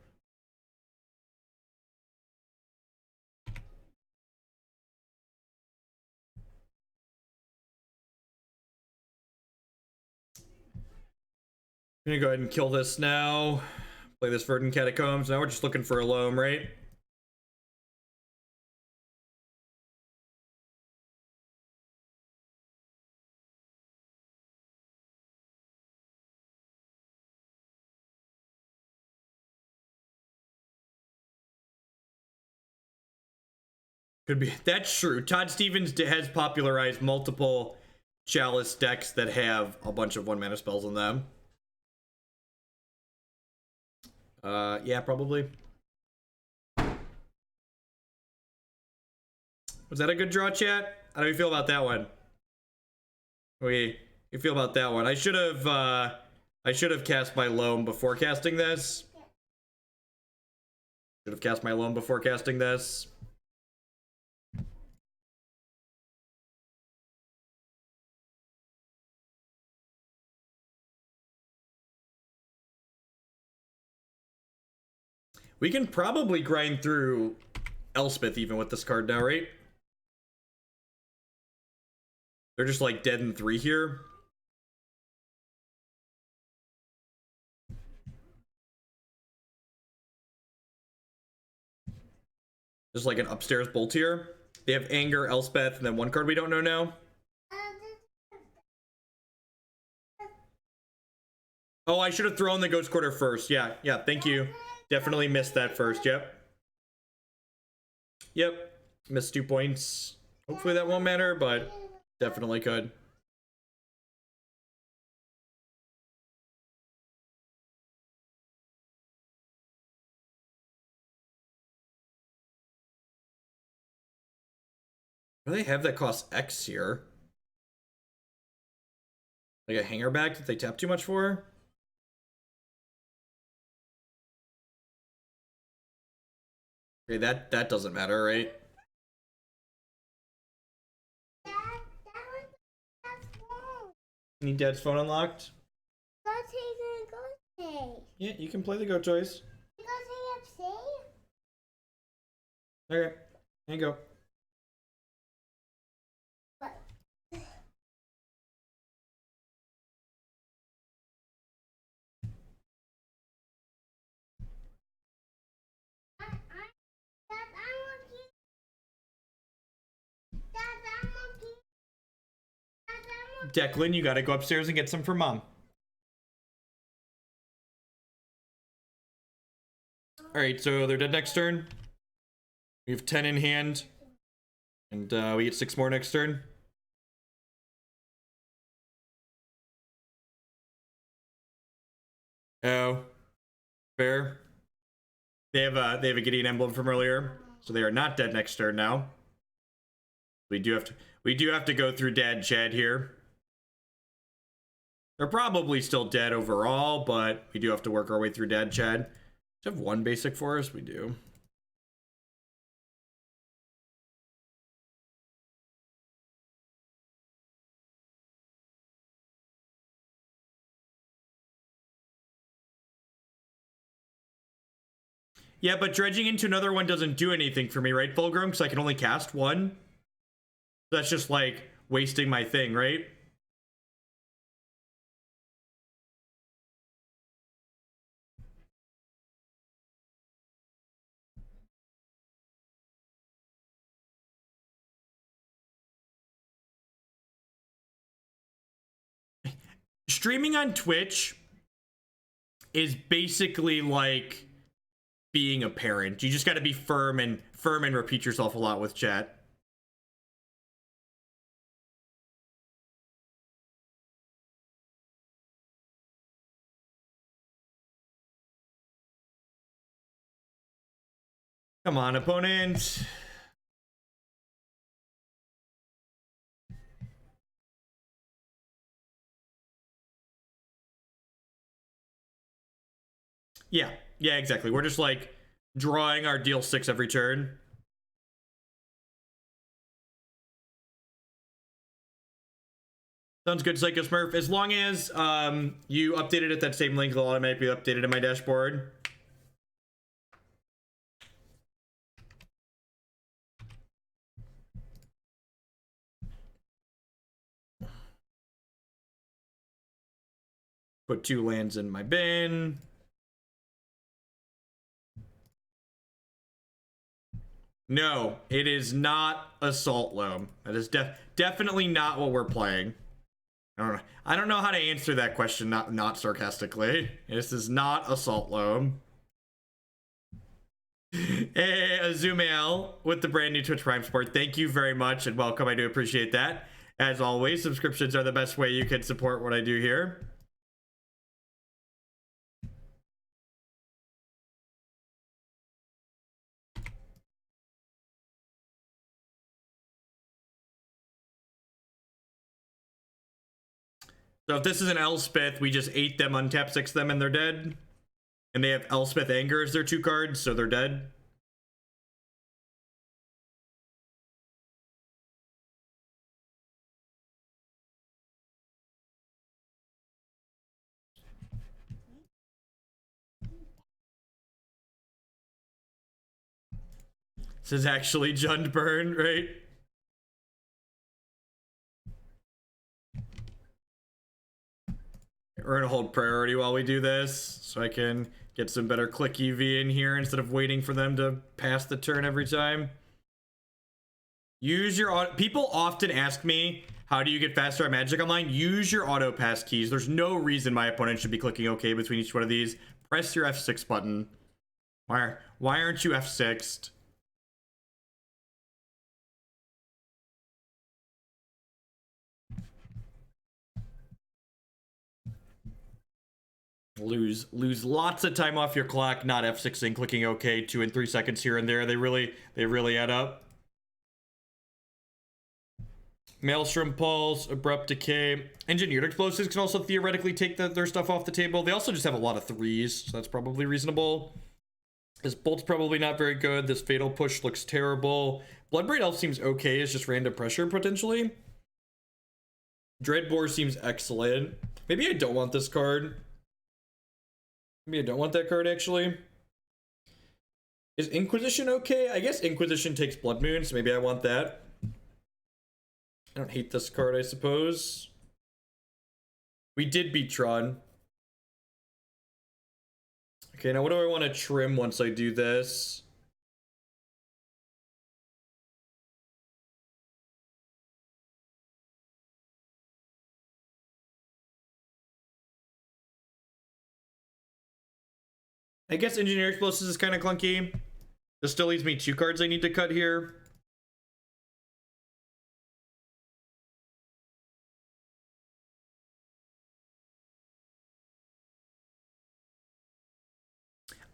Speaker 1: I'm gonna go ahead and kill this now. Play this Verdant Catacombs. Now we're just looking for a Loam, right? Could be. That's true. Todd Stevens has popularized multiple Chalice decks that have a bunch of 1-mana spells in them. Yeah, probably. Was that a good draw, chat? How do we feel about that one? You feel about that one? I should have cast my Loam before casting this. Should have cast my Loam before casting this. We can probably grind through Elspeth even with this card now, right? They're just like dead in 3 here. There's like an upstairs bolt here. They have Anger, Elspeth, and then one card we don't know now. Oh, I should have thrown the Ghost Quarter first. Yeah, thank you. Definitely missed that first, yep. Missed 2 points. Hopefully that won't matter, but definitely could. Do they have that costs X here? Like a hanger back that they tap too much for? Okay, that doesn't matter, right?
Speaker 2: Dad, that was Dad's phone.
Speaker 1: Need Dad's phone unlocked?
Speaker 2: Go take the go say.
Speaker 1: Yeah, you can play the Go Toys.
Speaker 2: You go say up say?
Speaker 1: Okay, there you go.
Speaker 2: What? Dad, I'm looking. Dad, I'm looking. Dad, I'm looking.
Speaker 1: Declan, you gotta go upstairs and get some for Mom. Alright, so they're dead next turn. We have 10 in hand. And we get 6 more next turn. Oh. Fair. They have a Gideon emblem from earlier. So they are not dead next turn now. We do have to go through Dad Chad here. They're probably still dead overall, but we do have to work our way through Dad Chad. Do you have 1 basic for us? We do. Yeah, but dredging into another one doesn't do anything for me, right, Fulgrim? Because I can only cast 1. That's just like wasting my thing, right? Streaming on Twitch is basically like being a parent. You just got to be firm and repeat yourself a lot with chat. Come on, opponent. Yeah, exactly. We're just like drawing our deal 6 every turn. Sounds good, Psycho Smurf. As long as you update it at that same link, it'll automatically be updated in my dashboard. Put 2 lands in my bin. No, it is not Assault Loam. That is definitely not what we're playing. I don't know how to answer that question not sarcastically. This is not Assault Loam. Hey, Azumail with the brand new Twitch Prime support. Thank you very much and welcome. I do appreciate that. As always, subscriptions are the best way you can support what I do here. So if this is an Elspeth, we just 8 them, untap 6 them, and they're dead. And they have Elspeth Anger as their 2 cards, so they're dead. This is actually Jundburn, right? We're gonna hold priority while we do this, so I can get some better click EV in here instead of waiting for them to pass the turn every time. Use your auto. People often ask me, how do you get faster at Magic Online? Use your auto pass keys. There's no reason my opponent should be clicking OK between each one of these. Press your F6 button. Why aren't you F6'd? Lose lots of time off your clock, not F6ing, clicking OK 2 and 3 seconds here and there. They really add up. Maelstrom Pulse, Abrupt Decay. Engineered Explosives can also theoretically take their stuff off the table. They also just have a lot of 3s, so that's probably reasonable. This bolt's probably not very good. This fatal push looks terrible. Bloodbraid Elf seems okay. It's just random pressure potentially. Dreadbore seems excellent. Maybe I don't want this card. Maybe I don't want that card actually. Is Inquisition okay? I guess Inquisition takes Blood Moon, so maybe I want that. I don't hate this card, I suppose. We did beat Tron. Okay, now what do I want to trim once I do this? I guess Engineer Explosives is kind of clunky. This still leaves me 2 cards I need to cut here.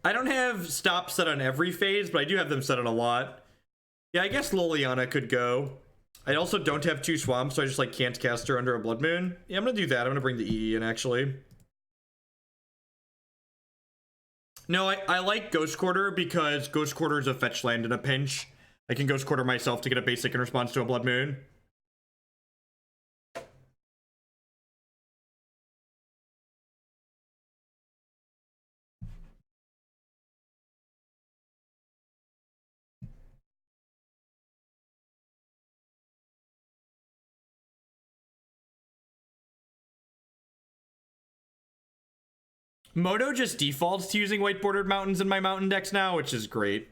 Speaker 1: I don't have stops set on every phase, but I do have them set on a lot. Yeah, I guess Liliana could go. I also don't have 2 swamps, so I just like can't cast her under a Blood Moon. Yeah, I'm gonna do that. I'm gonna bring the EE in actually. No, I like Ghost Quarter because Ghost Quarter is a fetch land in a pinch. I can Ghost Quarter myself to get a basic in response to a Blood Moon. Moto just defaults to using white bordered mountains in my mountain decks now, which is great.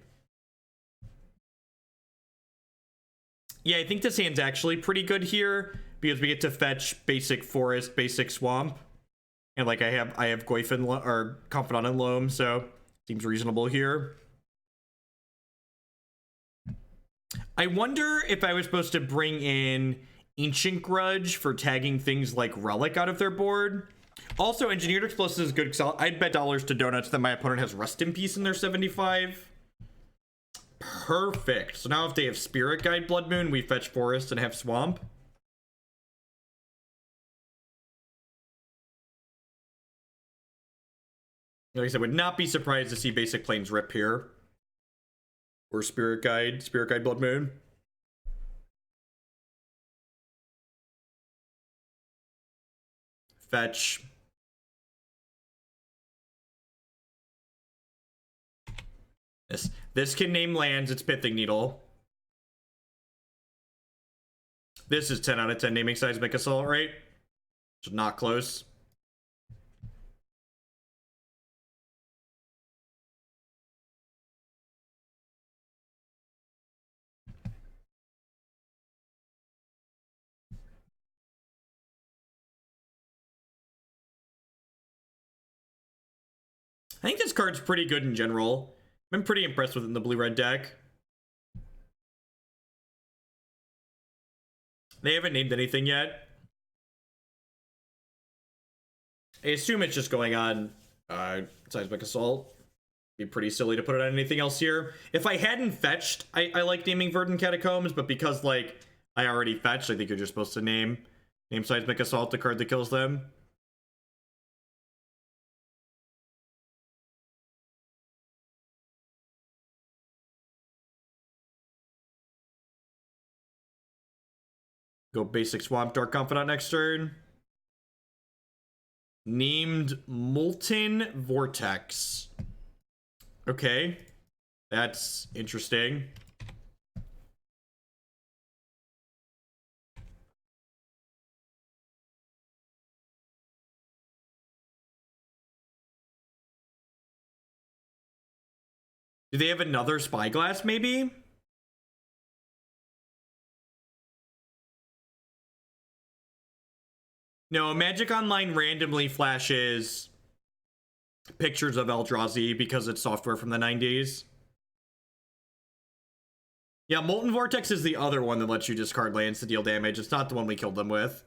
Speaker 1: Yeah, I think this hand's actually pretty good here because we get to fetch basic forest, basic swamp, and like I have Goyf and or Confidant and Loam, so seems reasonable here. I wonder if I was supposed to bring in Ancient Grudge for tagging things like Relic out of their board. Also, Engineered Explosives is good because I'd bet dollars to donuts that my opponent has Rest in Peace in their 75. Perfect. So now if they have Spirit Guide Blood Moon, we fetch Forest and have Swamp. Like I said, would not be surprised to see Basic Plains rip here. Or Spirit Guide Blood Moon. Fetch. This can name lands. It's Pithing Needle. This is 10 out of 10 naming Seismic Assault, right? Just not close. I think this card's pretty good in general. I'm pretty impressed with it in the blue-red deck. They haven't named anything yet. I assume it's just going on Seismic Assault. Be pretty silly to put it on anything else here. If I hadn't fetched, I like naming Verdant Catacombs, but because like I already fetched, I think you're just supposed to name Seismic Assault, the card that kills them. Go basic Swamp, Dark Confidant next turn. Named Molten Vortex. Okay. That's interesting. Do they have another Spyglass, maybe? No, Magic Online randomly flashes pictures of Eldrazi because it's software from the 90s. Yeah, Molten Vortex is the other one that lets you discard lands to deal damage. It's not the one we killed them with.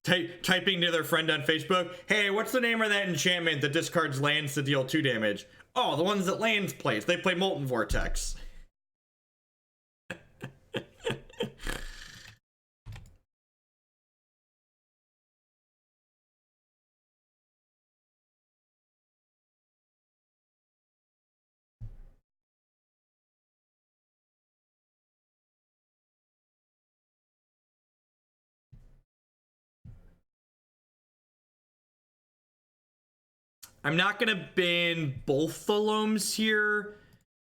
Speaker 1: Typing to their friend on Facebook, hey, what's the name of that enchantment that discards lands to deal 2 damage? Oh, the ones that lands plays. They play Molten Vortex. I'm not gonna ban both the Loams here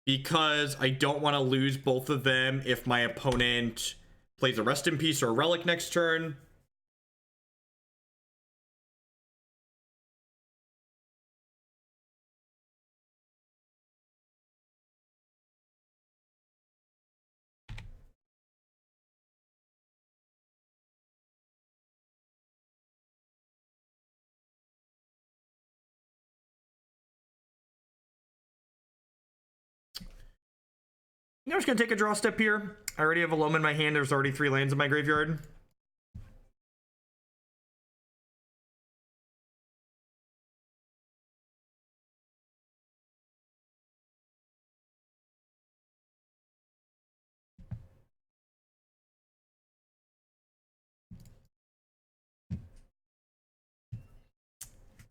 Speaker 1: because I don't want to lose both of them if my opponent plays a Rest in Peace or a Relic next turn. I'm just gonna take a draw step here. I already have a Loam in my hand. There's already 3 lands in my graveyard.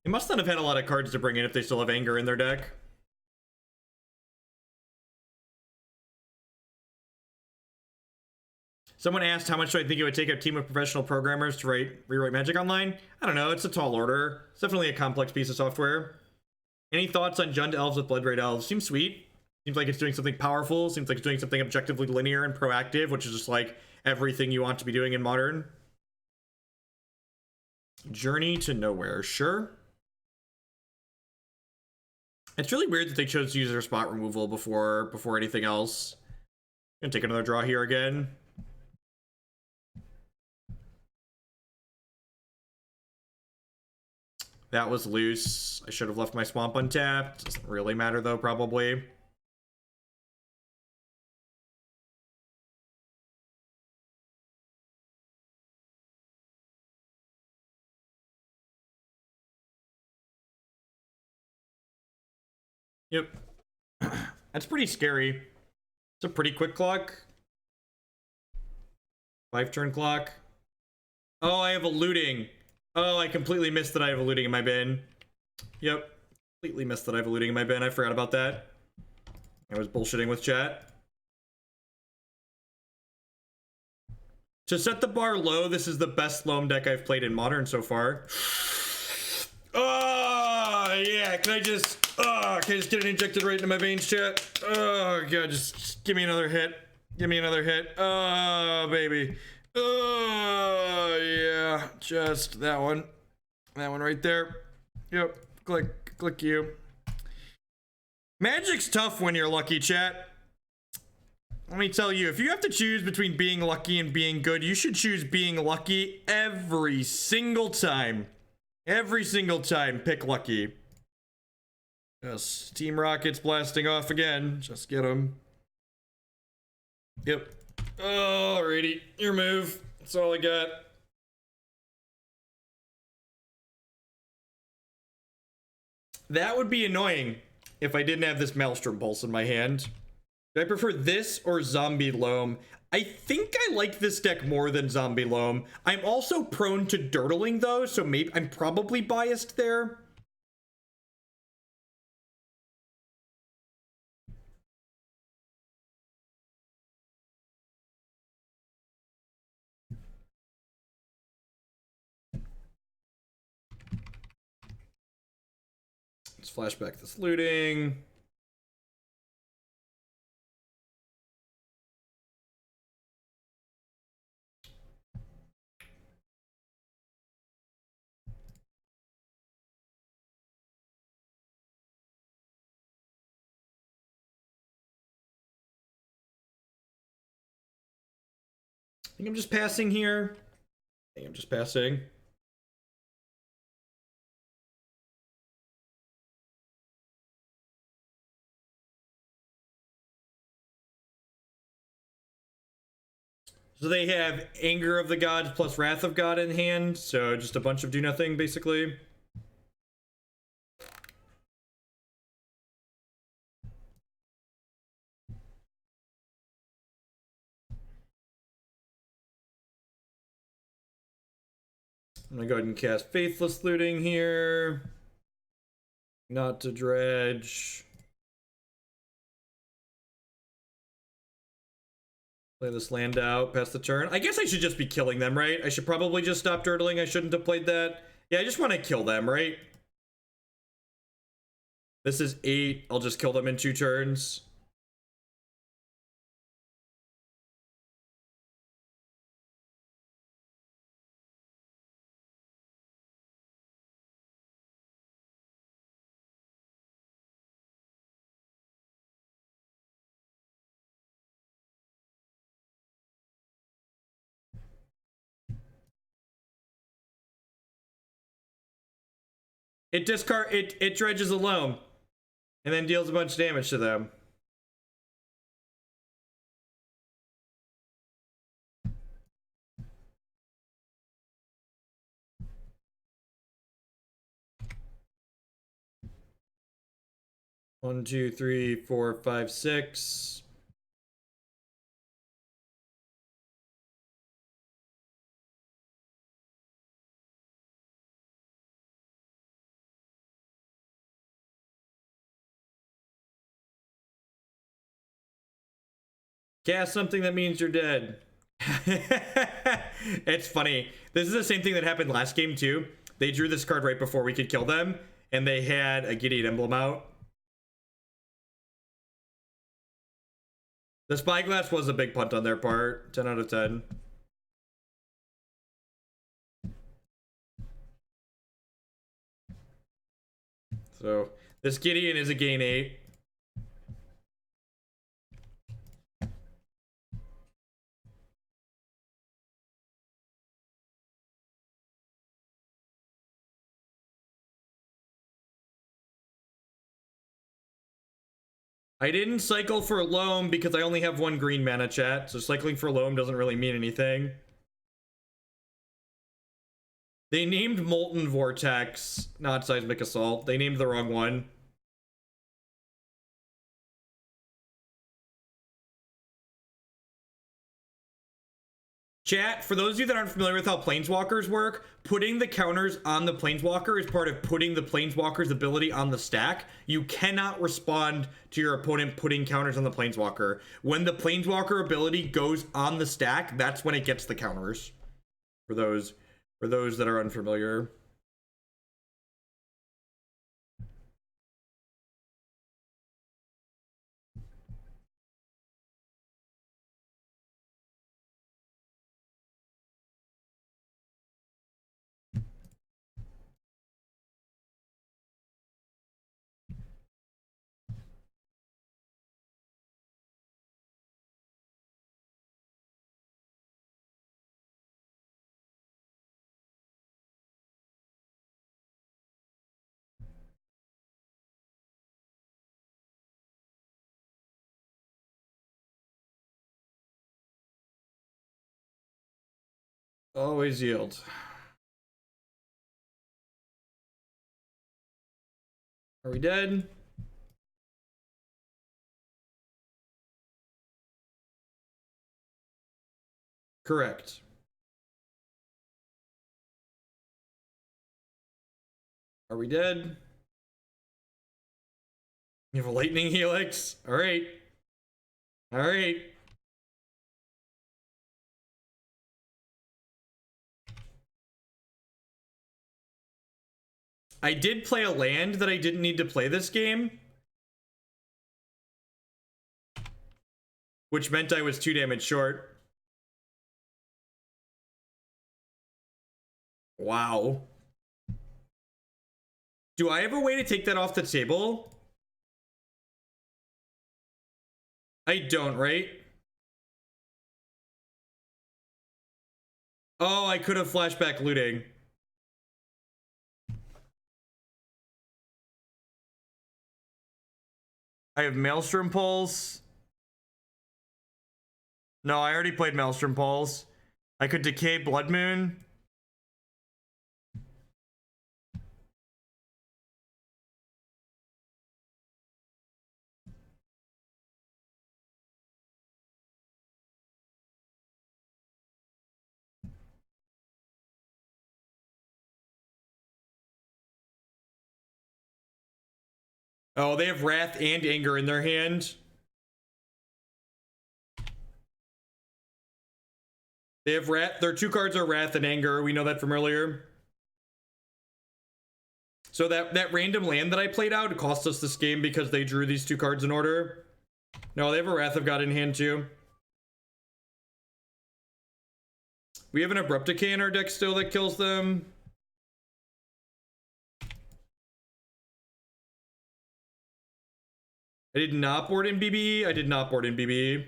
Speaker 1: They must not have had a lot of cards to bring in if they still have Anger in their deck. Someone asked how much do I think it would take a team of professional programmers to rewrite Magic Online? I don't know, it's a tall order. It's definitely a complex piece of software. Any thoughts on Jund Elves with Bloodbraid Elves? Seems sweet. Seems like it's doing something powerful. Seems like it's doing something objectively linear and proactive, which is just like everything you want to be doing in Modern. Journey to Nowhere, sure. It's really weird that they chose to use their spot removal before anything else. Gonna take another draw here again. That was loose. I should have left my swamp untapped. Doesn't really matter though, probably. Yep. That's pretty scary. It's a pretty quick clock. 5-turn clock. Oh, I have a looting. Oh, I completely missed that I have a looting in my bin. Yep. Completely missed that I have a looting in my bin. I forgot about that. I was bullshitting with chat. To set the bar low, this is the best Loam deck I've played in Modern so far. Oh, yeah. Can I just get it injected right into my veins, chat? Oh, God. Just give me another hit. Give me another hit. Oh, baby. Oh, yeah. Just that one. That one right there. Yep. Click you. Magic's tough when you're lucky, chat. Let me tell you, if you have to choose between being lucky and being good, you should choose being lucky every single time. Every single time, pick lucky. Yes, Team Rocket's blasting off again. Just get him. Yep. Alrighty, your move. That's all I got. That would be annoying if I didn't have this Maelstrom Pulse in my hand. Do I prefer this or Zombie Loam? I think I like this deck more than Zombie Loam. I'm also prone to dirtling though, so maybe I'm probably biased there. Let's flashback this looting. I think I'm just passing here. I think I'm just passing. So they have Anger of the Gods plus Wrath of God in hand, so just a bunch of do nothing, basically. I'm gonna go ahead and cast Faithless Looting here. Not to dredge. Play this land out, pass the turn. I guess I should just be killing them, right? I should probably just stop dirtling. I shouldn't have played that. Yeah, I just want to kill them, right? This is 8. I'll just kill them in 2 turns. It dredges a Loam and then deals a bunch of damage to them. One, two, three, four, five, six. Cast something that means you're dead. It's funny. This is the same thing that happened last game too. They drew this card right before we could kill them, and they had a Gideon emblem out. The Spyglass was a big punt on their part. 10 out of 10. So this Gideon is a gain 8. I didn't cycle for Loam because I only have 1 green mana, chat, so cycling for Loam doesn't really mean anything. They named Molten Vortex, not Seismic Assault. They named the wrong one. Chat, for those of you that aren't familiar with how Planeswalkers work, putting the counters on the Planeswalker is part of putting the Planeswalker's ability on the stack. You cannot respond to your opponent putting counters on the Planeswalker. When the Planeswalker ability goes on the stack, that's when it gets the counters. For those that are unfamiliar. Always yield. Are we dead? Correct. Are we dead? You have a lightning helix? Alright. Alright. I did play a land that I didn't need to play this game, which meant I was 2 damage short. Wow. Do I have a way to take that off the table? I don't, right? Oh, I could have flashback looting. I have Maelstrom Pulse. No, I already played Maelstrom Pulse. I could decay Blood Moon. Oh, they have Wrath and Anger in their hand. They have Wrath. Their 2 cards are Wrath and Anger. We know that from earlier. So that random land that I played out cost us this game because they drew these 2 cards in order. No, they have a Wrath of God in hand too. We have an Abrupt Decay in our deck still that kills them. I did not board in BBE. I did not board in BBE.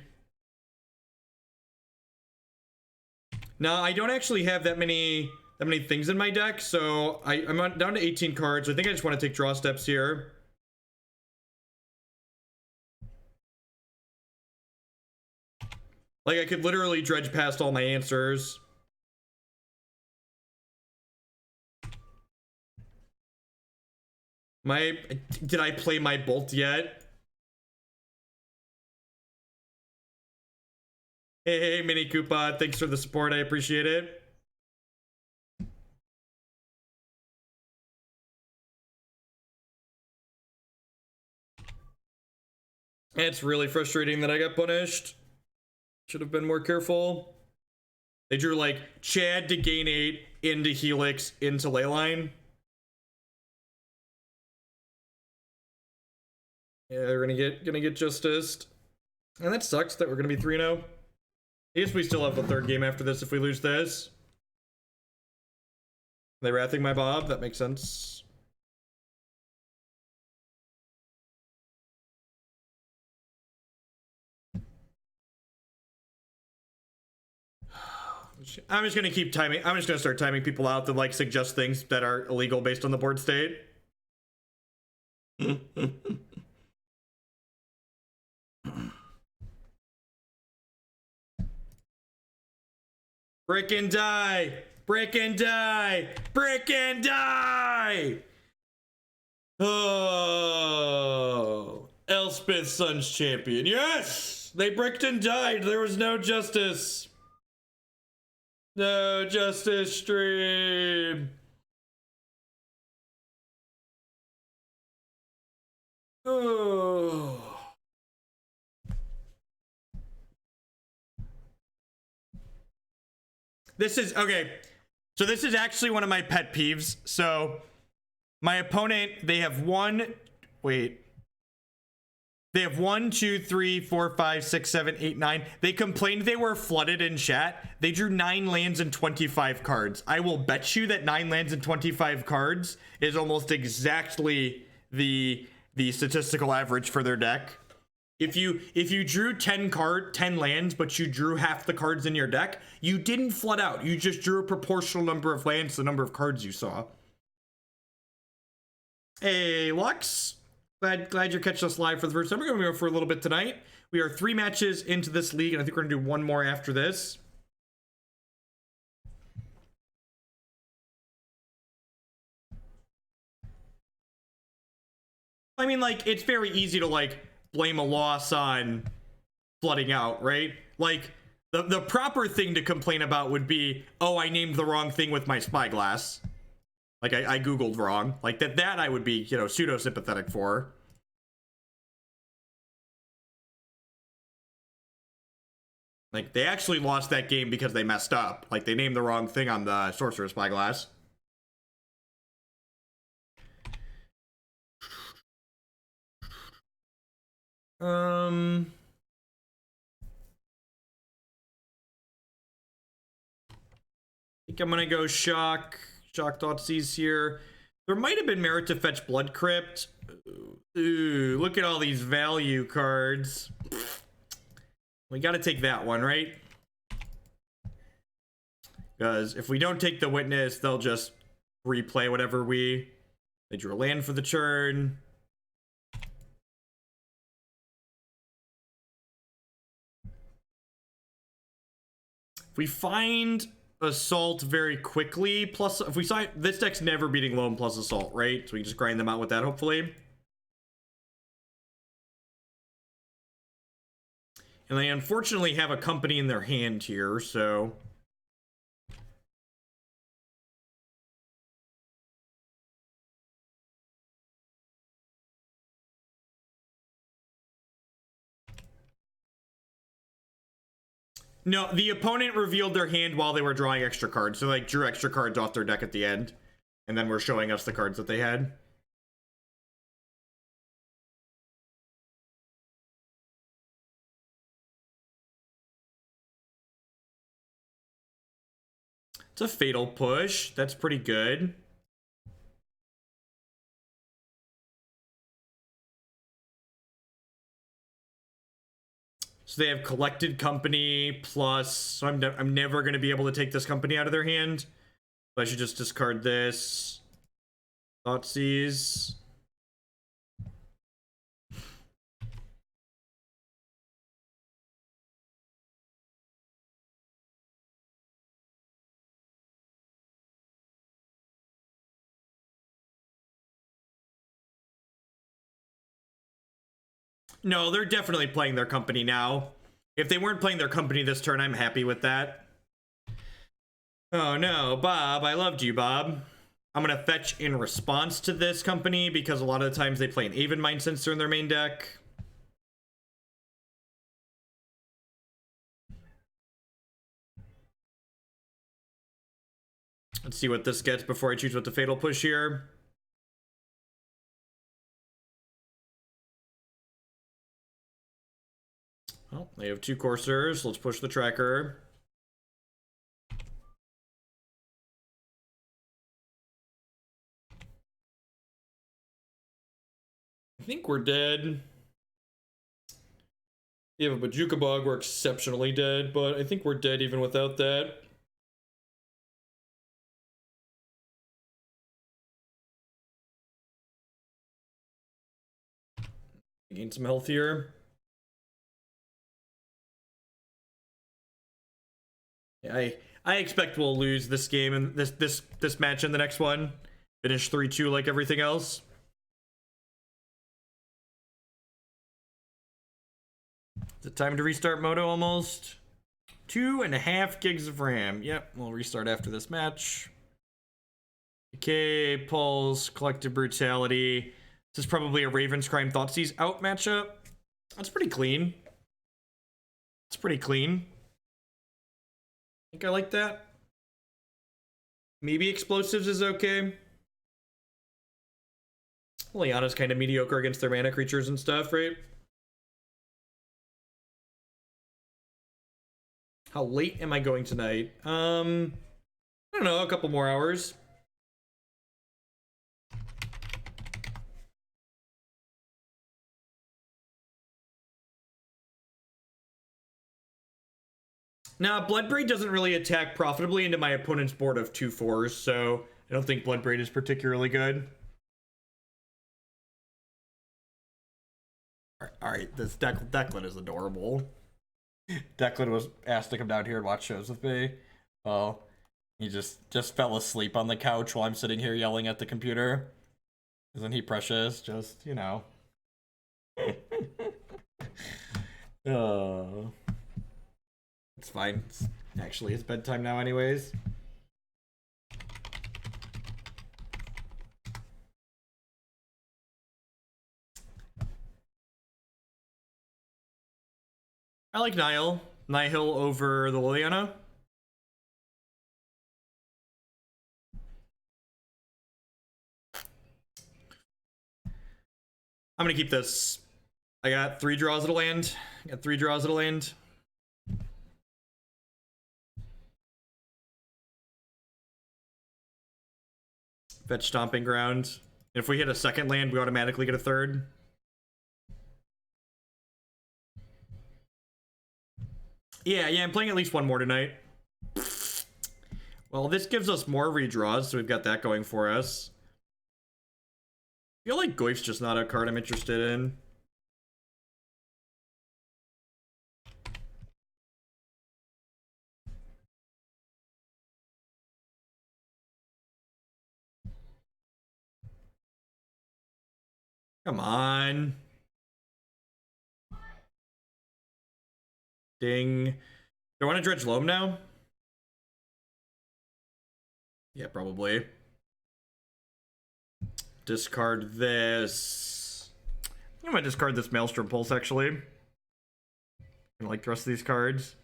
Speaker 1: No, I don't actually have that many things in my deck, so I'm down to 18 cards. I think I just want to take draw steps here. Like, I could literally dredge past all my answers. Did I play my Bolt yet? Hey, Mini Koopa, thanks for the support. I appreciate it. It's really frustrating that I got punished. Should have been more careful. They drew like Chad to gain 8 into Helix into Leyline. Yeah, we're gonna get justiced. And that sucks that we're gonna be 3-0. I guess we still have the 3rd game after this if we lose this. Are they wrathing my Bob? That makes sense. I'm just gonna keep timing. I'm just gonna start timing people out that like suggest things that are illegal based on the board state. Brick and die! Brick and die! Brick and die! Oh, Elspeth Sun's champion. Yes! They bricked and died. There was no justice. No justice stream. Oh. This is okay. So this is actually one of my pet peeves. So my opponent, they have 1, 2, 3, 4, 5, 6, 7, 8, 9. They complained they were flooded in chat. They drew 9 lands and 25 cards. I will bet you that 9 lands and 25 cards is almost exactly the statistical average for their deck. If you drew 10 lands, but you drew half the cards in your deck, you didn't flood out. You just drew a proportional number of lands to the number of cards you saw. Hey, Lux. Glad you're catching us live for the first time. We're going to go for a little bit tonight. We are 3 matches into this league, and I think we're going to do 1 more after this. I mean, like, it's very easy to, like, blame a loss on flooding out, right? Like, the proper thing to complain about would be, oh, I named the wrong thing with my spyglass. Like, I Googled wrong. Like, that I would be, you know, pseudo-sympathetic for. Like, they actually lost that game because they messed up. Like, they named the wrong thing on the Sorcerer Spyglass. I think I'm gonna go Shock Thoughtseize here. There might have been merit to fetch Blood Crypt. Ooh, look at all these value cards. We gotta take that one, right? Because if we don't take the Witness, they'll just replay whatever they drew a land for the turn. If we find Assault very quickly, plus if we sign, this deck's never beating Loam plus Assault, right? So we can just grind them out with that, hopefully. And they unfortunately have a company in their hand here, so no, the opponent revealed their hand while they were drawing extra cards, so like drew extra cards off their deck at the end. and then were showing us the cards that they had. It's a fatal push. That's pretty good. So they have Collected Company plus. So I'm never going to be able to take this company out of their hand. So I should just discard this. Thoughtseize. No, they're definitely playing their company now. If they weren't playing their company this turn, I'm happy with that. Oh no, Bob, I loved you, Bob. I'm gonna fetch in response to this company because a lot of the times they play an Aven Mind Sensor in their main deck. Let's see what this gets before I choose what to fatal push here. Well, they have 2 coursers. Let's push the tracker. I think we're dead. You have a Bajuka Bug, we're exceptionally dead, but I think we're dead even without that. Gain some health here. Yeah, I expect we'll lose this game and this match and the next one. Finish 3-2 like everything else. Is it time to restart Moto almost? 2.5 gigs of RAM. Yep, we'll restart after this match. Decay, Pulse, Collective Brutality. This is probably a Raven's Crime Thoughtseize out matchup. That's pretty clean. It's pretty clean. I think I like that. Maybe Explosives is okay. Liliana's kind of mediocre against their mana creatures and stuff, right? How late am I going tonight? I don't know, a couple more hours. Now, Bloodbraid doesn't really attack profitably into my opponent's board of 2/4s, so I don't think Bloodbraid is particularly good. Alright, this Declan is adorable. Declan was asked to come down here and watch shows with me. Well, he just fell asleep on the couch while I'm sitting here yelling at the computer. Isn't he precious? Just, you know. Oh. It's fine. It's actually his bedtime now anyways. I like Nihil. Nihil over the Liliana. I'm gonna keep this. I got 3 draws at a land. Fetch Stomping Ground. If we hit a second land, we automatically get a third. Yeah, I'm playing at least one more tonight. Well, this gives us more redraws, so we've got that going for us. I feel like Goyf's just not a card I'm interested in. Come on. Ding. Do I want to dredge Loam now? Yeah, probably. Discard this. I might discard this Maelstrom Pulse, actually. I like the rest of these cards.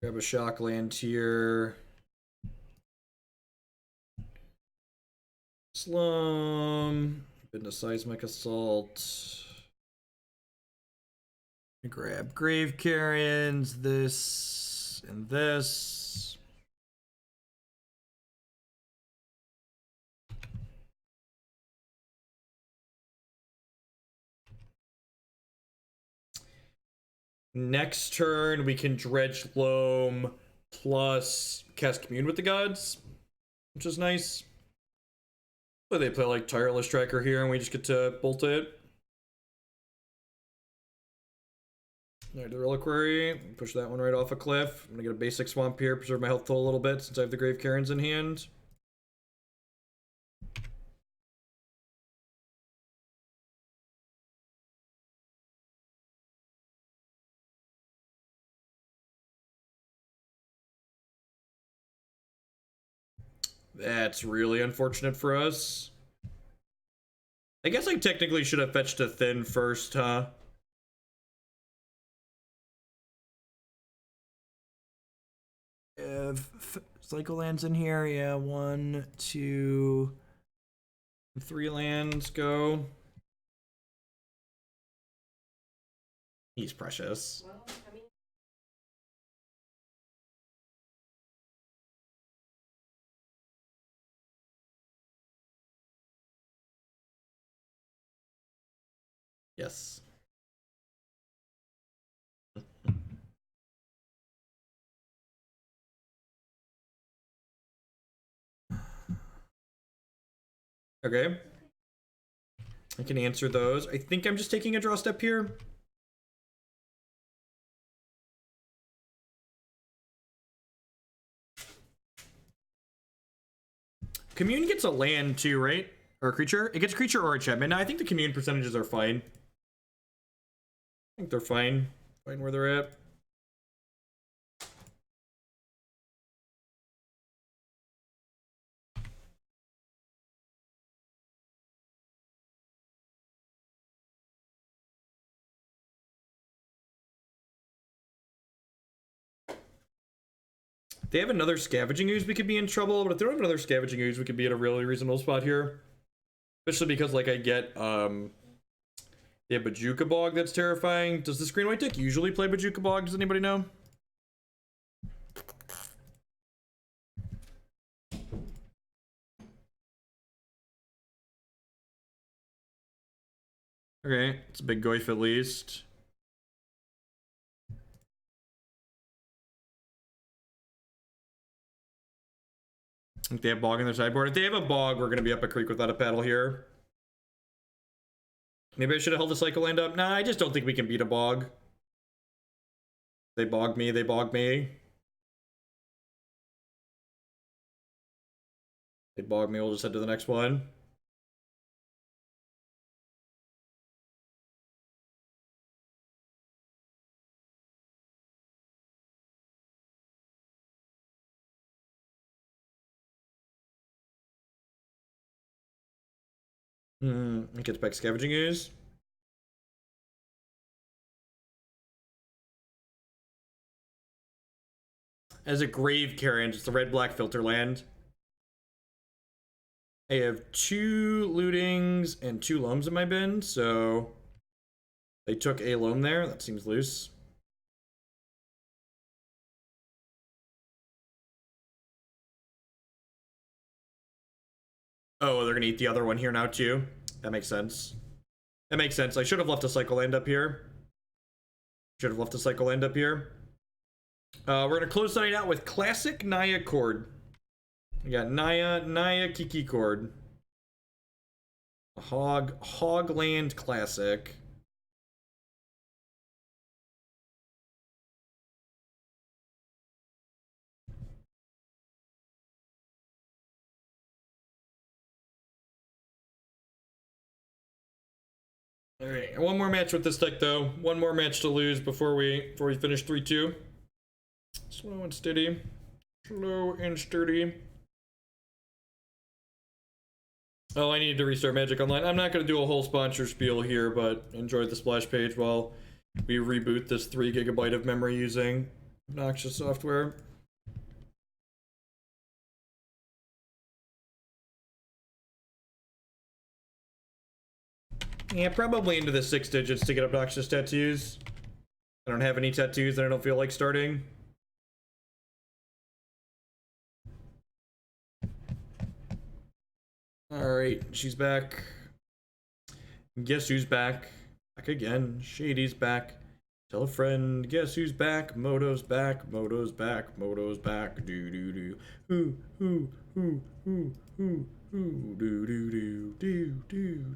Speaker 1: Grab a shock land here. Slum. Been to Seismic Assault. Grab Grave Cairns, this, and this. Next turn, we can dredge Loam plus cast Commune with the Gods, which is nice. But they play like Tireless Tracker here, and we just get to bolt it. Alright, the Reliquary. Push that one right off a cliff. I'm gonna get a basic swamp here, preserve my health total a little bit since I have the Grave Cairns in hand. That's really unfortunate for us. I guess I technically should have fetched a Thin first, huh? Cycle lands in here, yeah. 1, 2, 3 lands go. He's precious.
Speaker 3: Well, I mean,
Speaker 1: Yes. Okay. I can answer those. I think I'm just taking a draw step here. Commune gets a land too, right? Or a creature? It gets a creature or a enchantment. Now, I think the Commune percentages are fine. I think they're fine. Fine where they're at. They have another Scavenging Ooze, we could be in trouble, but if they don't have another Scavenging Ooze, we could be at a really reasonable spot here. Especially because, like, I get, they have Bajuka Bog that's terrifying. Does this green-white deck usually play Bajuka Bog? Does anybody know? Okay, it's a big Goyf at least. I think they have Bog in their sideboard. If they have a Bog, we're going to be up a creek without a paddle here. Maybe I should have held the cycle land up. Nah, I just don't think we can beat a Bog. They bog me, they bog me. They bog me, we'll just head to the next one. It gets back Scavenging Ooze. As a Grave Cairns, it's the red-black filter land. I have 2 lootings and 2 loams in my bin, so they took a loam there. That seems loose. Oh, they're gonna eat the other one here now too. That makes sense. That makes sense. I should have left a cycle land up here. Should have left a cycle land up here. We're gonna close the night out with classic Naya chord. We got Naya Kiki chord. Hogland classic. All right, one more match with this deck though. One more match to lose before we finish 3-2. Slow and steady. Slow and sturdy. Oh, I need to restart Magic Online. I'm not going to do a whole sponsor spiel here, but enjoy the splash page while we reboot this 3 GB of memory using Obnoxious software. Yeah, probably into the 6 digits to get obnoxious tattoos. I don't have any tattoos and I don't feel like starting. Alright, she's back. Guess who's back? Back again. Shady's back. Tell a friend, guess who's back? Moto's back, Moto's back, Moto's back. Do do do. Who, do do do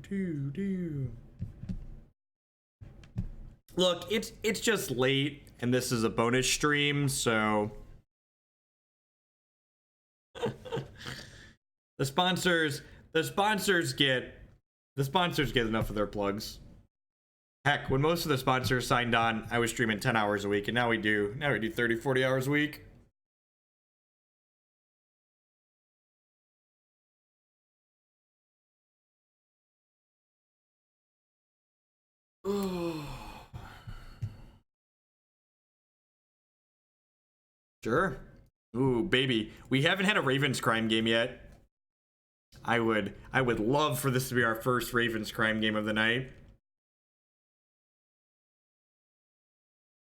Speaker 1: do do. Look, it's just late, and this is a bonus stream, so the sponsors get enough of their plugs. Heck, when most of the sponsors signed on, I was streaming 10 hours a week, and now we do 30, 40 hours a week. Sure. Ooh, baby. We haven't had a Ravens Crime game yet. I would love for this to be our first Ravens Crime game of the night.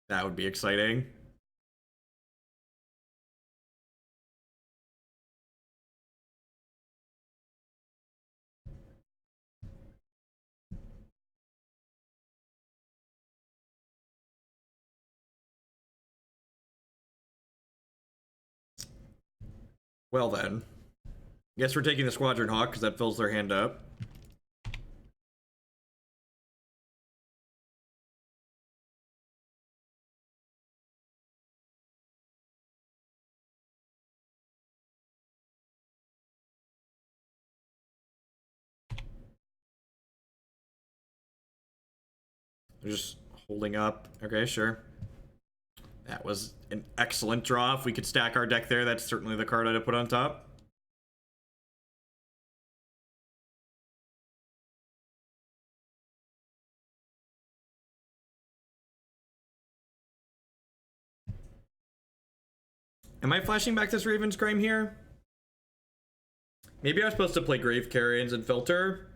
Speaker 1: That would be exciting. Well then. Guess we're taking the Squadron Hawk because that fills their hand up. They're just holding up. Okay, sure. That was an excellent draw. If we could stack our deck there, that's certainly the card I'd put on top. Am I flashing back this Raven's Crime here? Maybe I was supposed to play Grave Cairns and filter.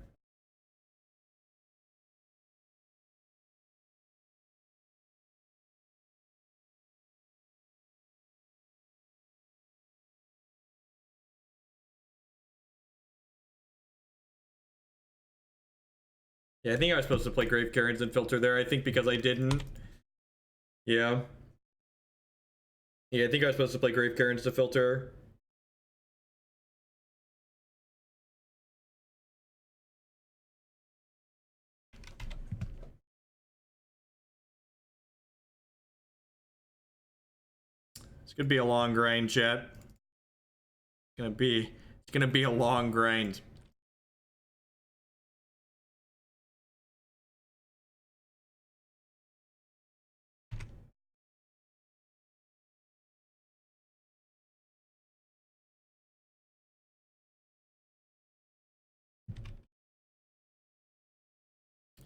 Speaker 1: Yeah, I think I was supposed to play Grave Cairns and filter there. I think because I didn't. Yeah. Yeah, I think I was supposed to play Grave Cairns to filter. It's gonna be a long grind, chat. It's gonna be a long grind.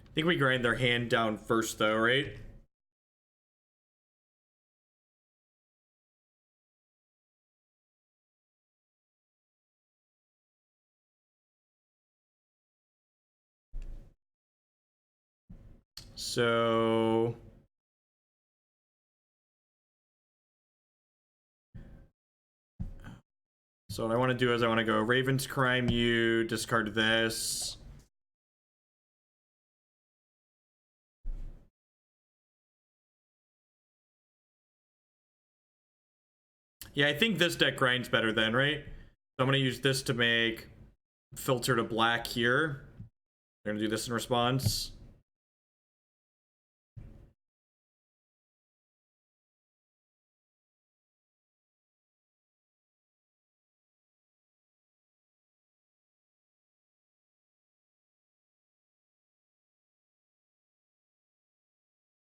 Speaker 1: I think we grind their hand down first though, right? So what I want to do is I want to go Raven's Crime, you discard this. Yeah, I think this deck grinds better then, right? So I'm going to use this to make filter to black here. I'm going to do this in response.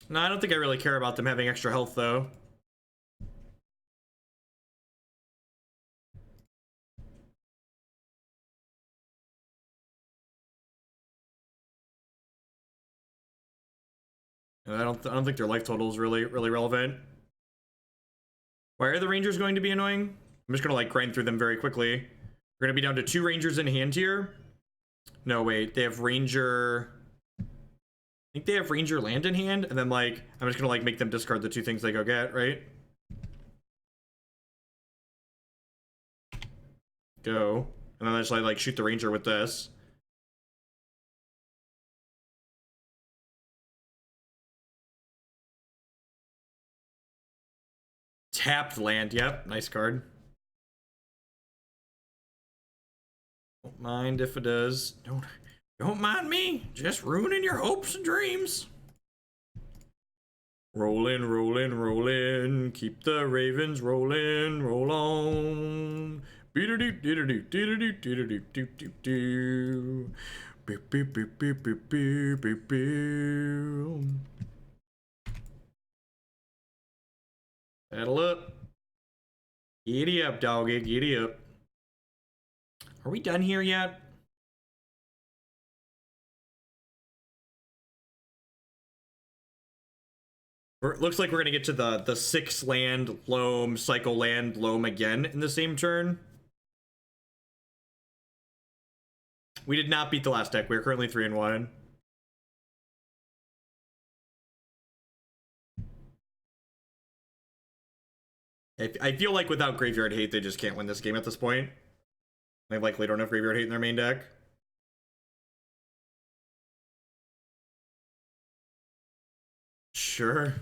Speaker 1: No, I don't think I really care about them having extra health though. I don't think their life total is really relevant. Why are the rangers going to be annoying? I'm just gonna like grind through them very quickly. We're gonna be down to 2 rangers in hand here. No, wait, they have ranger. I think they have ranger land in hand, and then like I'm just gonna like make them discard the 2 things they go get, right? Go. And then I just like shoot the ranger with this. Tapped land, yep, nice card. Don't mind if it does. Don't mind me, just ruining your hopes and dreams. Rollin', rollin', rollin', keep the ravens rollin', roll on. Beep-a-doop, beep-a-doop, beep-a-doop, beep-a-doop, doop, doop, doop. Beep, beep, beep, beep, beep, beep, beep, beep. Saddle up. Giddy up, doggy, giddy up. Are we done here yet? Looks like we're gonna get to the 6 land Loam, cycle land Loam again in the same turn. We did not beat the last deck. We're currently 3-1. I feel like without Graveyard Hate, they just can't win this game at this point. They likely don't have Graveyard Hate in their main deck. Sure.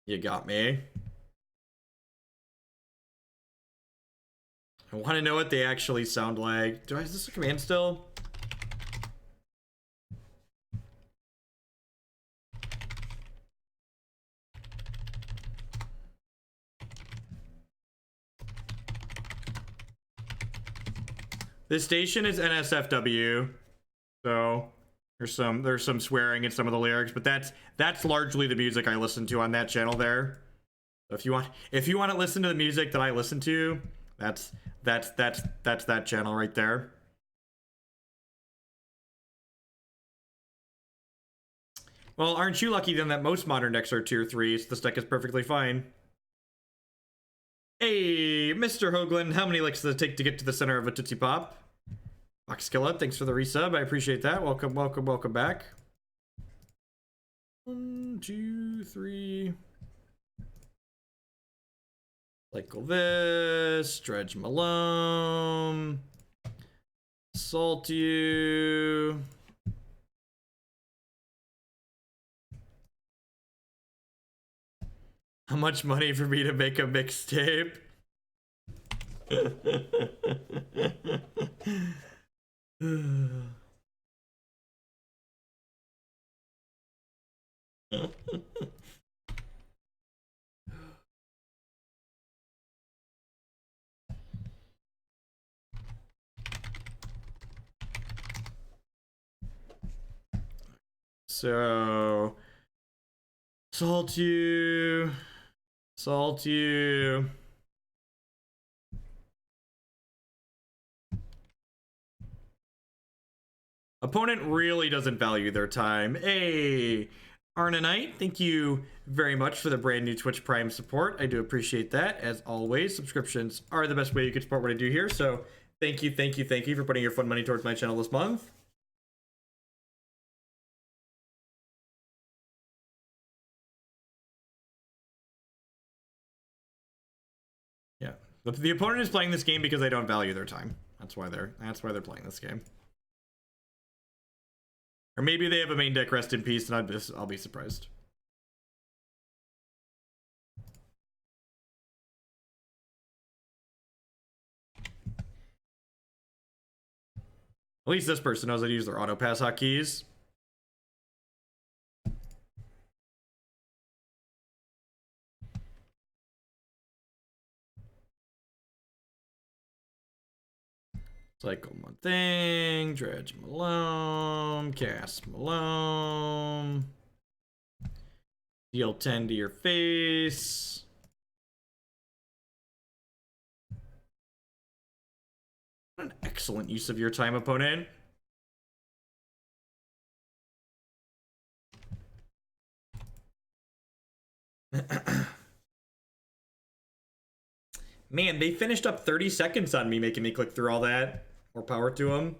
Speaker 1: You got me. I want to know what they actually sound like. Is this a command still? This station is NSFW, so there's some swearing in some of the lyrics, but that's largely the music I listen to on that channel there. So if you want to listen to the music that I listen to, that's that channel right there. Well, aren't you lucky then that most modern decks are tier 3, so this deck is perfectly fine. Hey, Mr. Hoagland, how many licks does it take to get to the center of a Tootsie Pop? Boxkilla, thanks for the resub. I appreciate that. Welcome, welcome, welcome back. 1, 2, 3. Cycle this. Dredge Malone. Salt you. How much money for me to make a mixtape? So, salt you. Salt you. Opponent really doesn't value their time. Hey, Arna Knight, thank you very much for the brand new Twitch Prime support. I do appreciate that. As always, subscriptions are the best way you can support what I do here. So thank you, thank you, thank you for putting your fun money towards my channel this month. Yeah, the opponent is playing this game because they don't value their time. That's why they're playing this game. Or maybe they have a main deck, rest in peace, and I'll be surprised. At least this person knows how to use their auto pass hotkeys. Cycle one thing, dredge Malone, cast Malone, deal 10 to your face. What an excellent use of your time, opponent. Man, they finished up 30 seconds on me, making me click through all that. More power to them.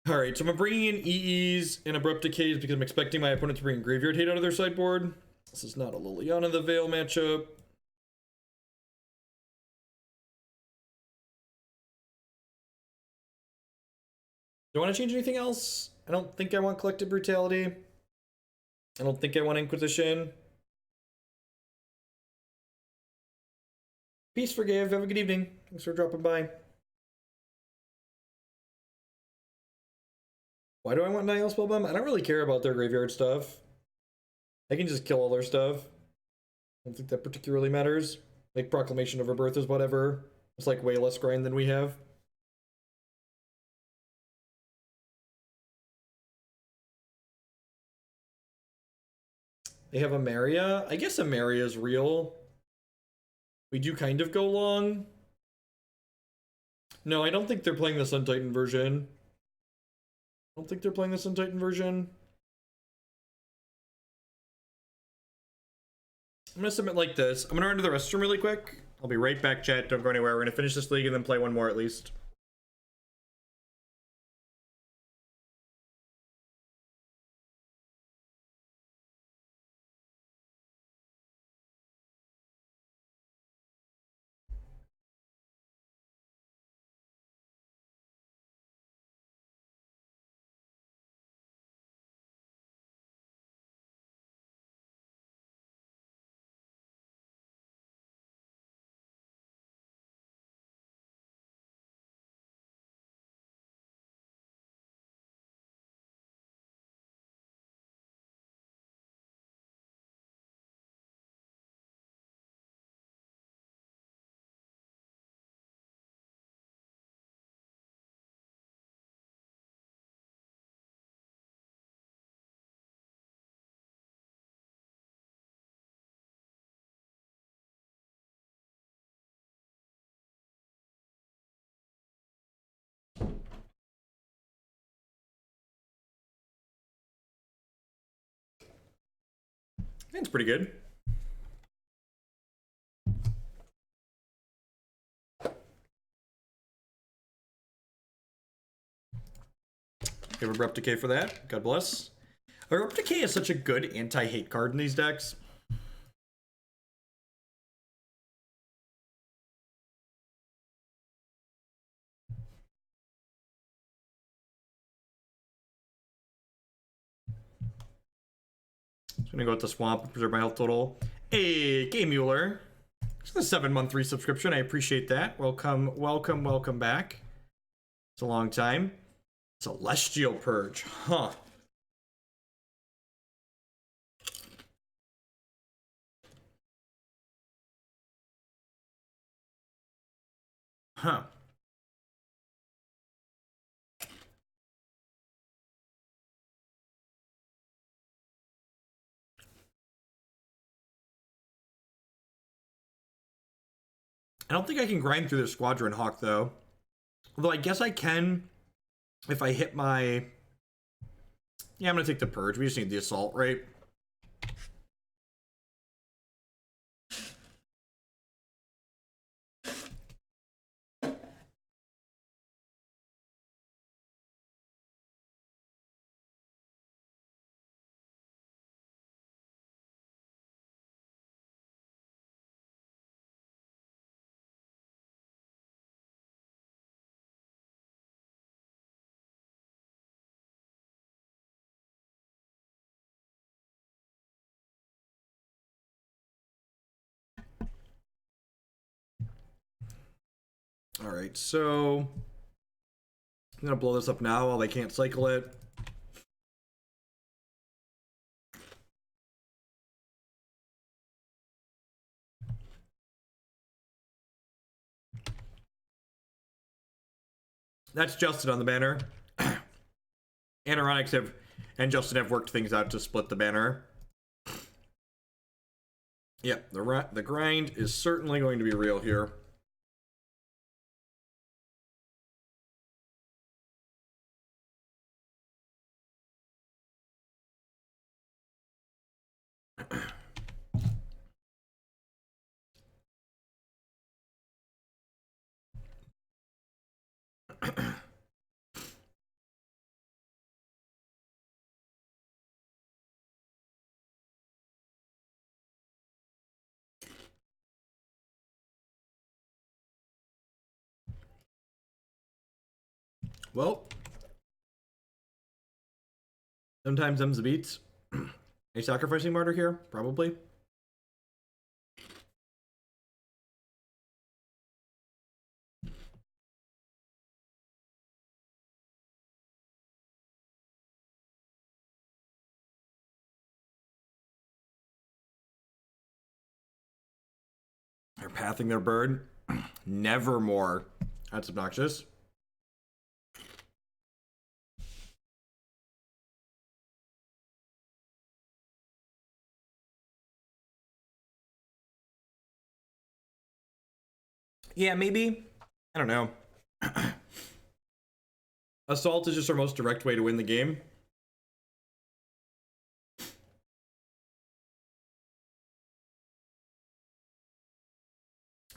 Speaker 1: Alright, so I'm bringing in EEs and Abrupt Decays because I'm expecting my opponent to bring Graveyard Hate out of their sideboard. This is not a Liliana the Veil matchup. Do I want to change anything else? I don't think I want Collective Brutality. I don't think I want Inquisition. Peace, Forgive. Have a good evening. Thanks for dropping by. Why do I want Nihil Spellbomb? I don't really care about their graveyard stuff. I can just kill all their stuff. I don't think that particularly matters. Like, Proclamation of Rebirth is whatever. It's like way less grind than we have. They have Amaria. I guess Amaria is real. We do kind of go long. No, I don't think they're playing the Sun Titan version. I don't think they're playing the Sun Titan version. I'm gonna submit like this. I'm gonna run to the restroom really quick. I'll be right back, chat. Don't go anywhere. We're gonna finish this league and then play one more at least. It's pretty good. Give Abrupt Decay for that. God bless. Abrupt Decay is such a good anti-hate card in these decks. Just gonna go with the swamp and preserve my health total. Hey, Game Mueller. It's a 7-month resubscription. I appreciate that. Welcome, welcome, welcome back. It's a long time. Celestial Purge, huh? Huh. I don't think I can grind through the Squadron Hawk, though. Although I guess I can if I hit my... Yeah, I'm going to take the Purge. We just need the Assault, right? All right, so I'm gonna blow this up now while they can't cycle it. That's Justin on the banner. Anironics and Justin have worked things out to split the banner. Yep, the grind is certainly going to be real here. Well, sometimes them's the beats. A sacrificing martyr here, probably. They're pathing their bird. Nevermore. That's obnoxious. Yeah, maybe. I don't know. Assault is just our most direct way to win the game.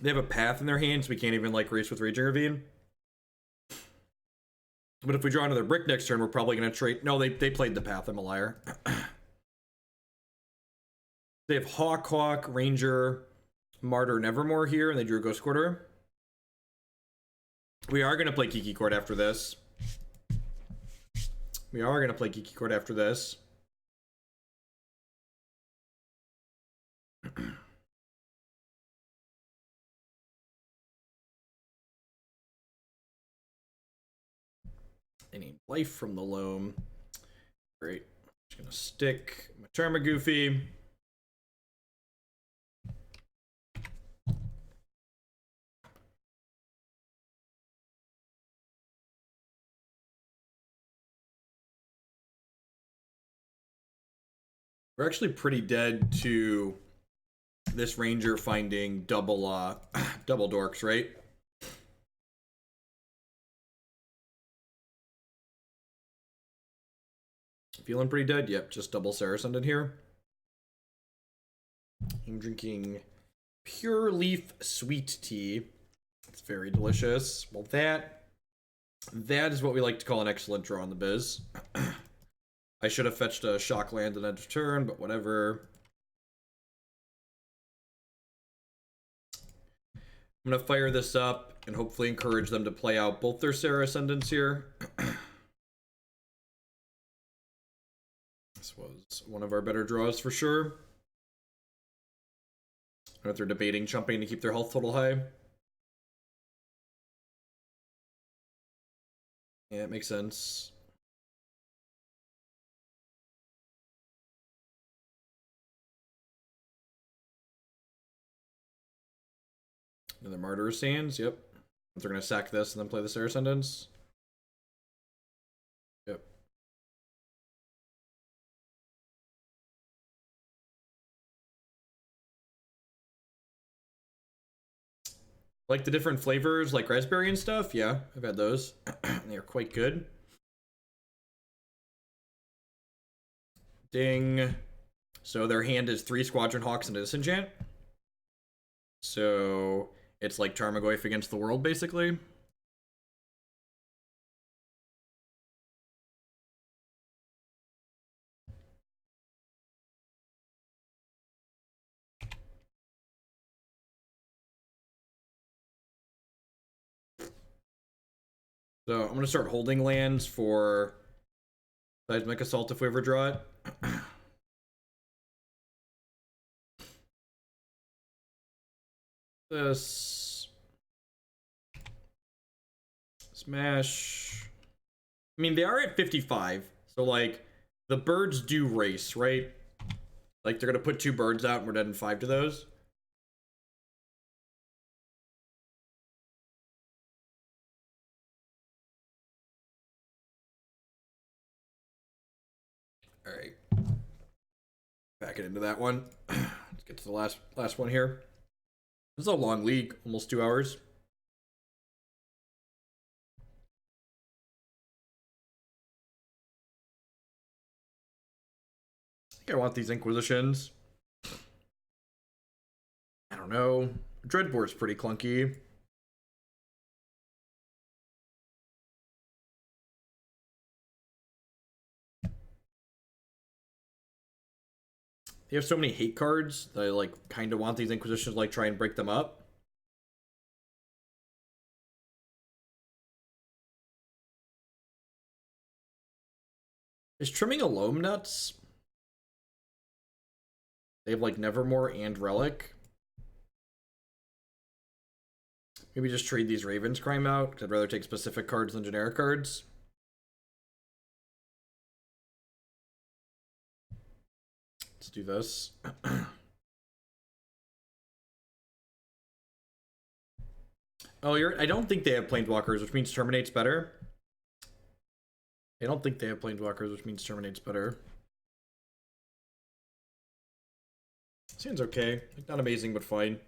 Speaker 1: They have a path in their hands. We can't even like race with Raging Ravine. But if we draw another brick next turn, we're probably going to trade. No, they played the path. I'm a liar. They have Hawk, Ranger, Martyr, Nevermore here, and they drew a Ghost Quarter. We are going to play Kiki Court after this. We are going to play Kiki Court after this. They need life from the Loam. Great. Just going to stick my Tarmogoyf. We're actually pretty dead to this Ranger finding double dorks, right? Feeling pretty dead? Yep, just double Saracen in here. I'm drinking pure leaf sweet tea. It's very delicious. Well, that is what we like to call an excellent draw in the biz. I should have fetched a shock land at end of turn, but whatever. I'm going to fire this up and hopefully encourage them to play out both their Sarah Ascendants here. This was one of our better draws for sure. I don't know if they're debating jumping to keep their health total high. Yeah, it makes sense. Another Martyr Sands, yep. They're going to sack this and then play the Sarah Ascendants. Yep. Like the different flavors, like raspberry and stuff? Yeah, I've had those. They are quite good. Ding. So their hand is 3 Squadron Hawks and a Disenchant. So it's like Tarmogoyf against the world, basically. So I'm going to start holding lands for Seismic Assault if we ever draw it. This. Smash. I mean, they are at 55. So, like, the birds do race, right? Like, they're going to put 2 birds out and we're dead in 5 to those. All right. Back it into that one. Let's get to the last one here. This is a long league, almost 2 hours. I think I want these Inquisitions. I don't know. Dreadbore's pretty clunky. They have so many hate cards that I like kind of want these Inquisitions to like try and break them up. Is trimming a Loam nuts? They have like Nevermore and Relic. Maybe just trade these Raven's Crime out, because I'd rather take specific cards than generic cards. Let's do this. Oh, I don't think they have Planeswalkers, which means Terminate's better. I don't think they have Planeswalkers, which means Terminate's better. Seems okay. Like, not amazing, but fine.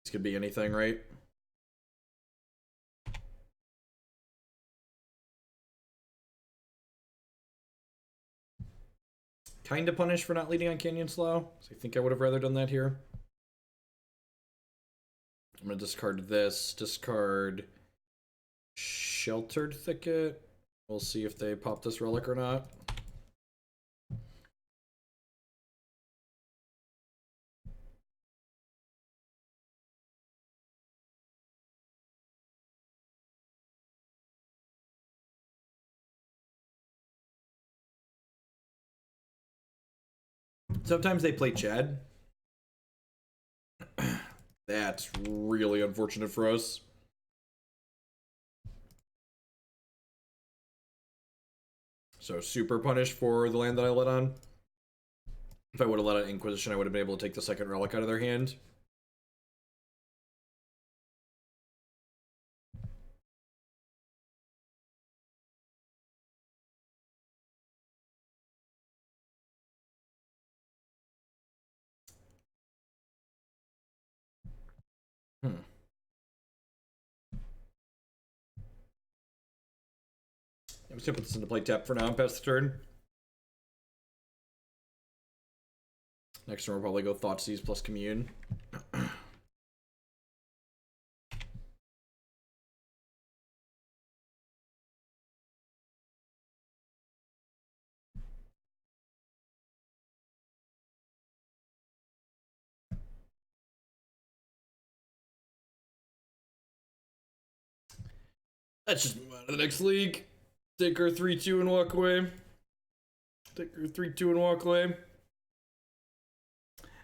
Speaker 1: This could be anything, right? Kinda punished for not leading on Canyon Slough. So I think I would have rather done that here. I'm gonna discard this. Discard Sheltered Thicket. We'll see if they pop this relic or not. Sometimes they play Chad. That's really unfortunate for us. So super punished for the land that I let on. If I would have let on Inquisition, I would have been able to take the second relic out of their hand. I'm just gonna put this into play tap for now and pass the turn. Next turn we'll probably go Thoughtseize plus Commune. Let's just move on to the next league. Take our 3-2 and walk away. Take our 3-2 and walk away.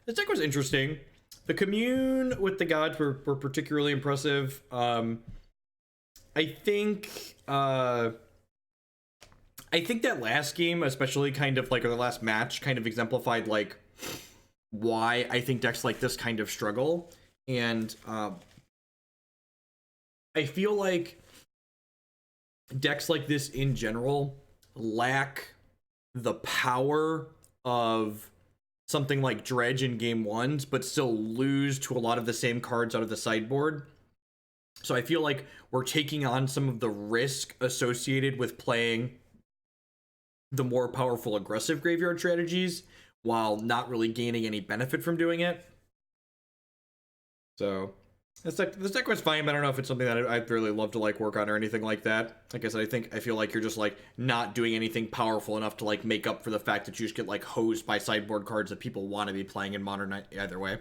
Speaker 1: This deck was interesting. The Commune with the gods were particularly impressive. I think that last game, especially kind of like, or the last match, kind of exemplified like why I think decks like this kind of struggle. And I feel like decks like this in general lack the power of something like Dredge in game ones, but still lose to a lot of the same cards out of the sideboard. So I feel like we're taking on some of the risk associated with playing the more powerful aggressive graveyard strategies while not really gaining any benefit from doing it. So this deck was fine, but I don't know if it's something that I'd really love to like work on or anything like that. Like I said, I feel like you're just like not doing anything powerful enough to like make up for the fact that you just get like hosed by sideboard cards that people want to be playing in Modern either way.